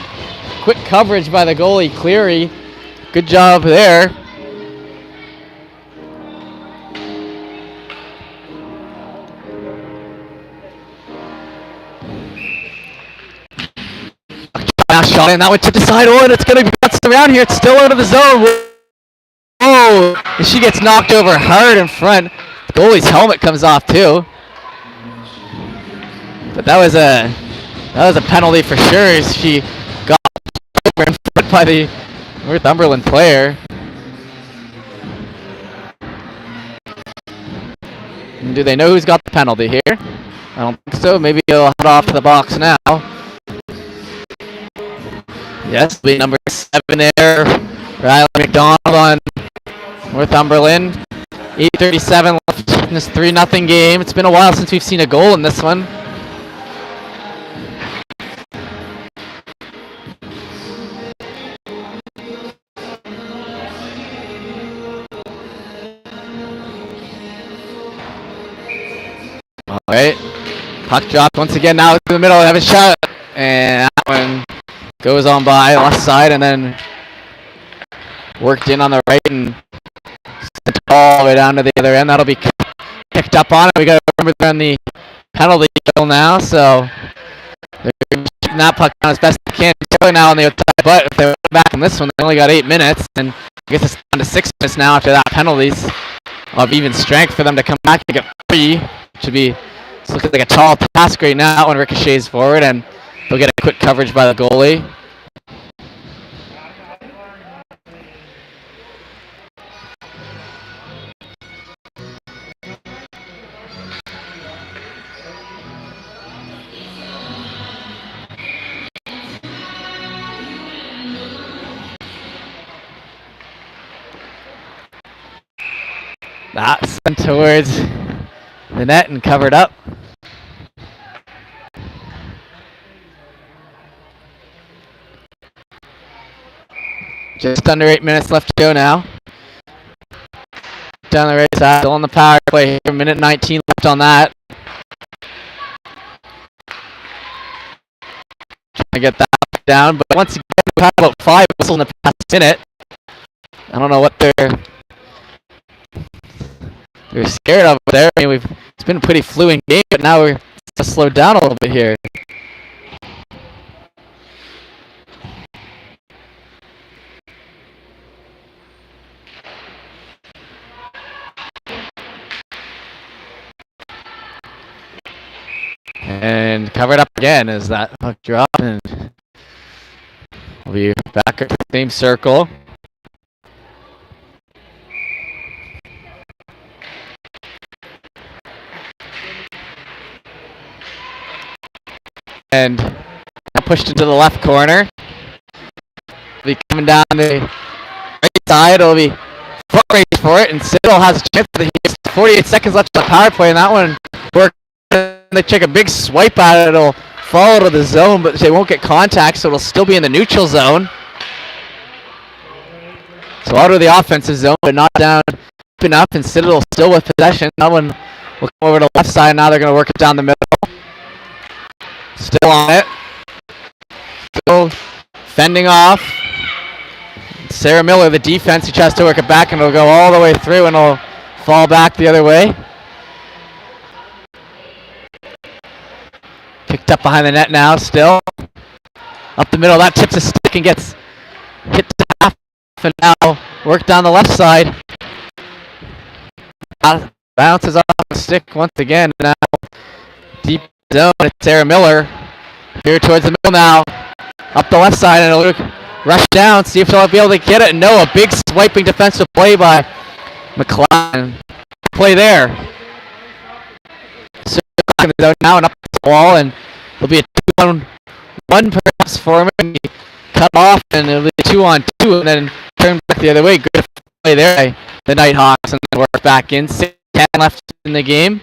quick coverage by the goalie, Cleary. Good job there. Now shot in, that one tipped aside. Oh, and it's going to be bounced around here. It's still out of the zone. Oh, and she gets knocked over hard in front. The goalie's helmet comes off too. But that was a penalty for sure. She got over in front by the Northumberland player. And do they know who's got the penalty here? I don't think so. Maybe he'll head off to the box now. Yes, be number 7 there. Riley McDonald on Northumberland. 8:37 left in this 3-0 game. It's been a while since we've seen a goal in this one. All right. Puck dropped once again now through the middle. Have a shot. And that one goes on by left side and then worked in on the right and sent it all the way down to the other end. That'll be picked up on it. We got to remember they're on the penalty kill now, so they're shooting that puck down as best they can. They're now on the outside, but if they went back in this one, they only got 8 minutes, and I guess it's down to 6 minutes now after that penalties of even strength for them to come back and get free. Should be, it's looking like a tall task right now when ricochets forward, and they'll get a quick coverage by the goalie. That's sent towards the net and covered up. Just under 8 minutes left to go now. Down the right side, still on the power play here. Minute 19 left on that. Trying to get that down, but once again, we've had about 5 whistles in the past minute. I don't know what they're scared of there. I mean, it's been a pretty fluid game, but now we're slowed down a little bit here. And covered up again as that puck drop, and we'll be back at the same circle. And pushed into the left corner. Be coming down the right side. It'll be foot race for it, and Citadel has a chance. He has 48 seconds left on the power play, and that one worked. They take a big swipe at it. It'll fall to the zone, but they won't get contact, so it'll still be in the neutral zone. So out of the offensive zone, but not down enough, and Citadel still with possession. That one will come over to the left side. Now they're going to work it down the middle. Still on it. Still fending off. Sarah Miller, the defense, he tries to work it back, and it'll go all the way through, and it'll fall back the other way. Picked up behind the net now, still. Up the middle, that tips a stick and gets hit to half, and now work down the left side. Bounces off the stick once again, now deep zone. It's Sarah Miller. Here towards the middle now. Up the left side, and it'll rush down, see if they'll be able to get it. No, a big swiping defensive play by McLeod. Play there. So in the zone now and up the wall, and it'll be a 2-on-1 perhaps for him. And he cut off, and it'll be a 2-on-2, and then turn back the other way. Good play there by the Nighthawks, and then work back in. 6-10 left in the game.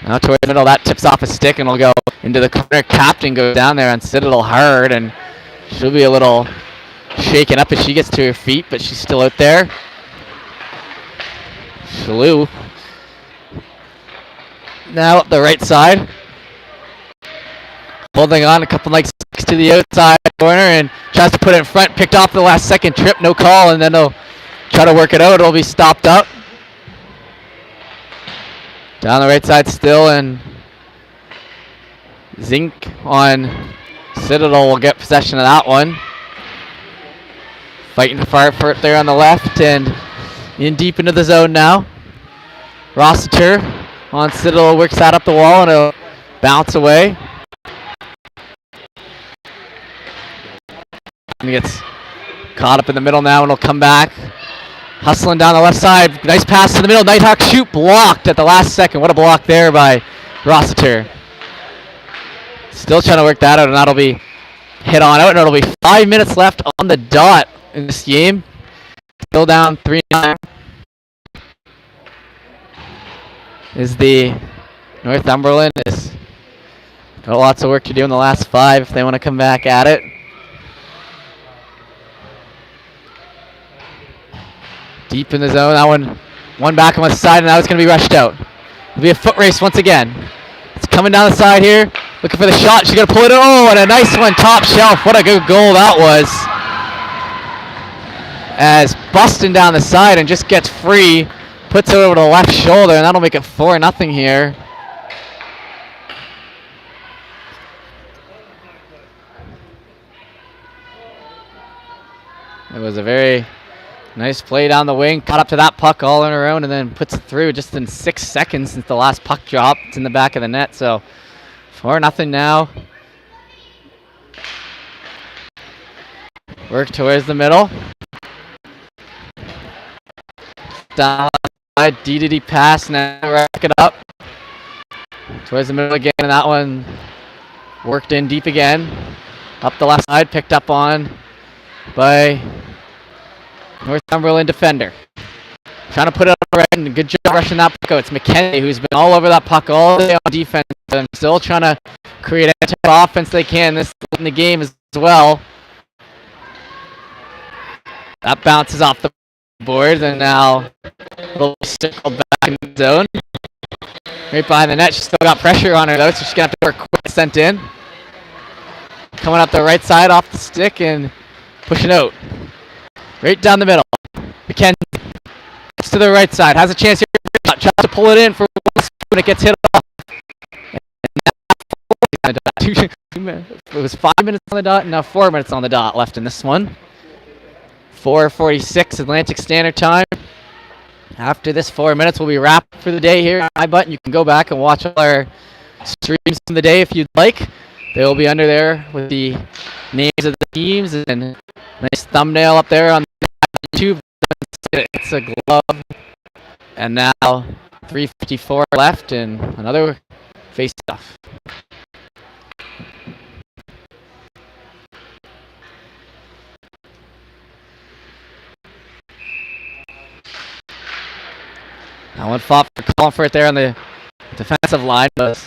Now towards the middle, that tips off a stick, and it'll go into the corner. Captain goes down there on Citadel hard, and she'll be a little shaken up as she gets to her feet, but she's still out there. Shalou. Now up the right side. Holding on, a couple like sticks to the outside corner, and tries to put it in front. Picked off the last second trip, no call, and then they'll try to work it out. It'll be stopped up. Down the right side still, and Zink on Citadel will get possession of that one. Fighting far for it there on the left, and in deep into the zone now. Rossiter on Citadel works that up the wall, and it'll bounce away. And he gets caught up in the middle now, and it'll come back. Hustling down the left side. Nice pass to the middle. Nighthawk shoot blocked at the last second. What a block there by Rossiter. Still trying to work that out, and that'll be hit on out, and it'll be 5 minutes left on the dot in this game. Still down 3-9. Is the Northumberland is got lots of work to do in the last 5 if they want to come back at it. Deep in the zone. That one back on the side, and now it's going to be rushed out. It'll be a foot race once again. It's coming down the side here. Looking for the shot. She's going to pull it in. Oh, and a nice one. Top shelf. What a good goal that was. As busting down the side and just gets free. Puts it over the left shoulder, and that'll make it 4-0 here. It was a very nice play down the wing. Caught up to that puck all on her own and then puts it through just in 6 seconds since the last puck drop. It's in the back of the net, so 4-0 now. Work towards the middle. Down side, D pass, now rack it up. Towards the middle again, and that one worked in deep again. Up the left side, picked up on by Northumberland defender. Trying to put it on the right, and good job rushing that puck out. It's McKenzie who's been all over that puck all day on defense, and still trying to create any type of offense they can this in the game as well. That bounces off the board, and now it'll be circled back in the zone. Right behind the net, she's still got pressure on her though, so she's going to have to work quick, sent in. Coming up the right side off the stick and pushing out. Right down the middle. McKenzie to the right side. Has a chance here. Tries to pull it in for one when it gets hit off. It was 5 minutes on the dot, and now 4 minutes on the dot left in this one. 4:46 Atlantic Standard Time. After this 4 minutes, we'll be wrapped for the day here. iButton. You can go back and watch all our streams from the day if you'd like. They will be under there with the names of the teams and a nice thumbnail up there on YouTube. It's a glove. And now 3:54 left and another face-off. That one fought for calling for it there on the defensive line, but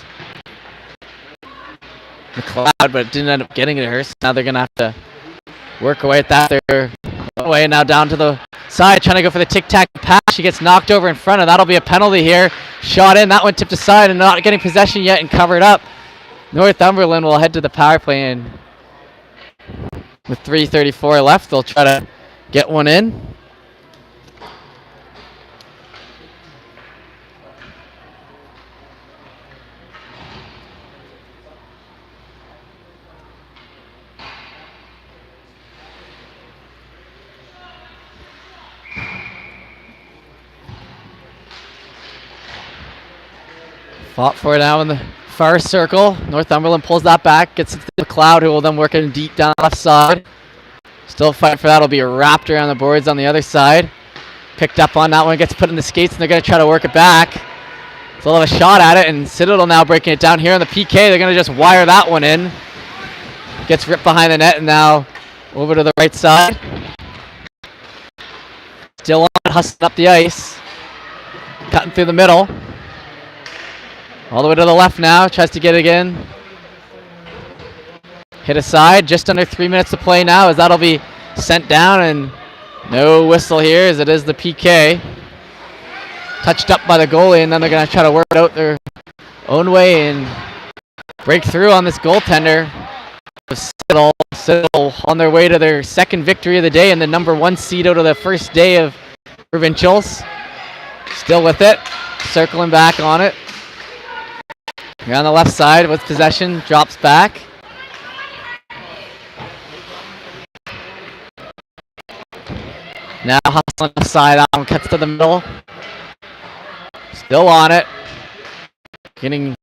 McLeod, but it didn't end up getting to her. So now they're gonna have to work away at that. They're away now down to the side, trying to go for the tic-tac pass. She gets knocked over in front, and that'll be a penalty here. Shot in, that one tipped aside and not getting possession yet and covered up. Northumberland will head to the power play, and with 3:34 left, they'll try to get one in. Fought for it now in the far circle. Northumberland pulls that back, gets it to McLeod, who will then work it deep down the left side. Still fighting for that. It'll be wrapped around the boards on the other side. Picked up on that one, gets put in the skates, and they're going to try to work it back. They'll have a shot at it, and Citadel now breaking it down here on the PK. They're going to just wire that one in. Gets ripped behind the net, and now over to the right side. Still on, hustling up the ice. Cutting through the middle. All the way to the left now, tries to get it in. Hit aside, just under 3 minutes to play now as that'll be sent down, and no whistle here as it is the PK. Touched up by the goalie, and then they're going to try to work it out their own way and break through on this goaltender. Citadel on their way to their second victory of the day and the #1 seed out of the first day of Provincials. Still with it, circling back on it. Here on the left side with possession, drops back. Now hustling left side, cuts to the middle. Still on it. Getting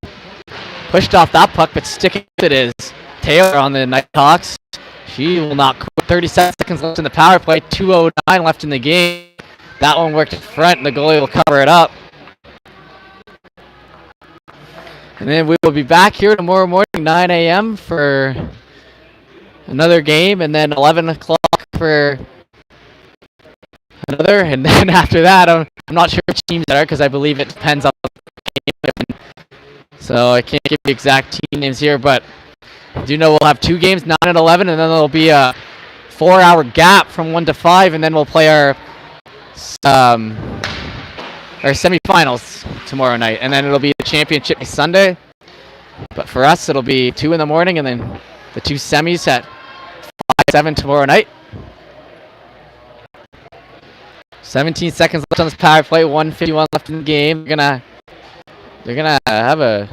pushed off that puck, but sticking with it is Taylor on the Nighthawks. She will not quit. 37 seconds left in the power play. 2:09 left in the game. That one worked in front, and the goalie will cover it up. And then we will be back here tomorrow morning, 9 a.m. for another game, and then 11 o'clock for another. And then after that, I'm not sure which teams there are because I believe it depends on the game. So I can't give you exact team names here, but I do know we'll have 2 games, 9 and 11, and then there'll be a 4-hour gap from 1 to 5, and then we'll play our semifinals tomorrow night, and then it'll be the championship Sunday. But for us, it'll be 2 in the morning, and then the 2 semis at 5-7 tomorrow night. 17 seconds left on this power play, 1:51 left in the game. They're gonna have a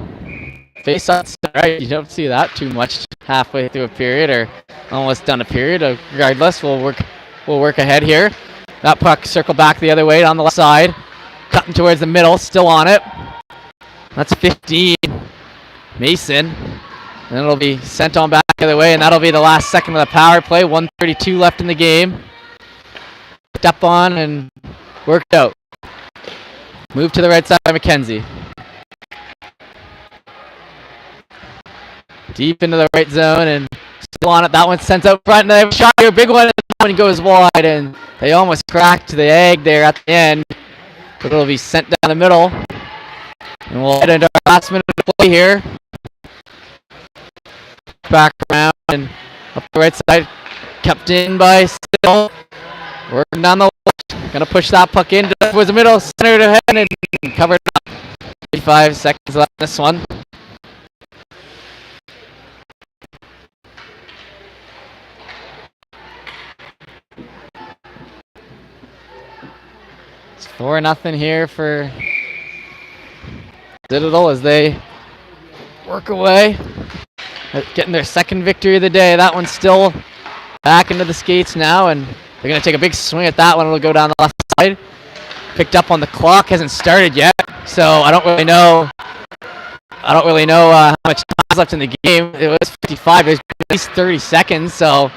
face-off, right? You don't see that too much halfway through a period or almost done a period. Regardless, we'll work ahead here. That puck circled back the other way on the left side, cutting towards the middle, still on it. That's 15. Mason, and then it'll be sent on back the other way, and that'll be the last second of the power play. 1:32 left in the game. Picked up on and worked out. Move to the right side by McKenzie. Deep into the right zone and still on it. That one sent out front, and they have a shot here. Big one, and that one goes wide, and they almost cracked the egg there at the end. But it'll be sent down the middle. And we'll head into our last minute of play here. Back around and up the right side. Kept in by Citadel. Working down the left. Gonna push that puck in towards the middle. Centered ahead and covered up. 35 seconds left in this one. It's 4-0 here for Citadel as they work away. Getting their second victory of the day. That one's still back into the skates now, and they're going to take a big swing at that one. It'll go down the left side. Picked up on the clock, hasn't started yet, so I don't really know how much time is left in the game. It was 55. There's at least 30 seconds, so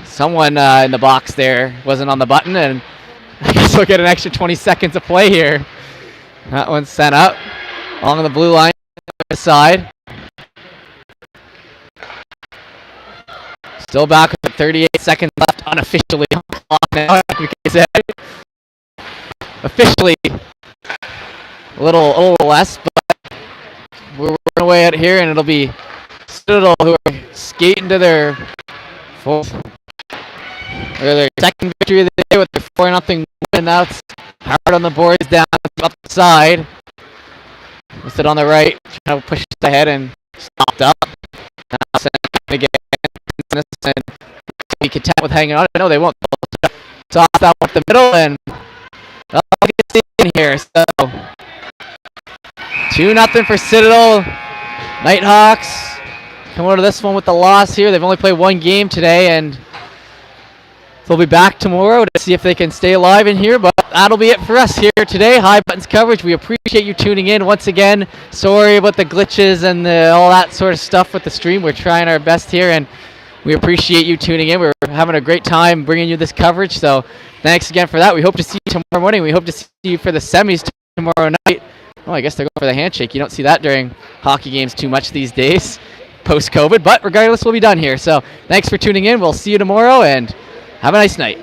someone in the box there wasn't on the button, and I guess we'll get an extra 20 seconds of play here. That one's sent up along the blue line side. Still back with 38 seconds left unofficially on the clock now. Officially a little less, but we're working away out here, and it'll be Citadel who are skating to their second victory of the day with their 4-0 win, and now it's hard on the boards down up the side. Listed on the right, trying to push ahead and stopped up. Now send again. And be content with hanging on. No, they won't. Toss that up the middle, and I'll get in here. So 2-0 for Citadel. Nighthawks come out of this one with the loss here. They've only played 1 game today, and they'll be back tomorrow to see if they can stay alive in here. But that'll be it for us here today. High Buttons coverage. We appreciate you tuning in once again. Sorry about the glitches and all that sort of stuff with the stream. We're trying our best here, and we appreciate you tuning in. We're having a great time bringing you this coverage, so thanks again for that. We hope to see you tomorrow morning. We hope to see you for the semis tomorrow night. Oh, I guess they're going for the handshake. You don't see that during hockey games too much these days, post-COVID, but regardless, we'll be done here. So thanks for tuning in. We'll see you tomorrow, and have a nice night.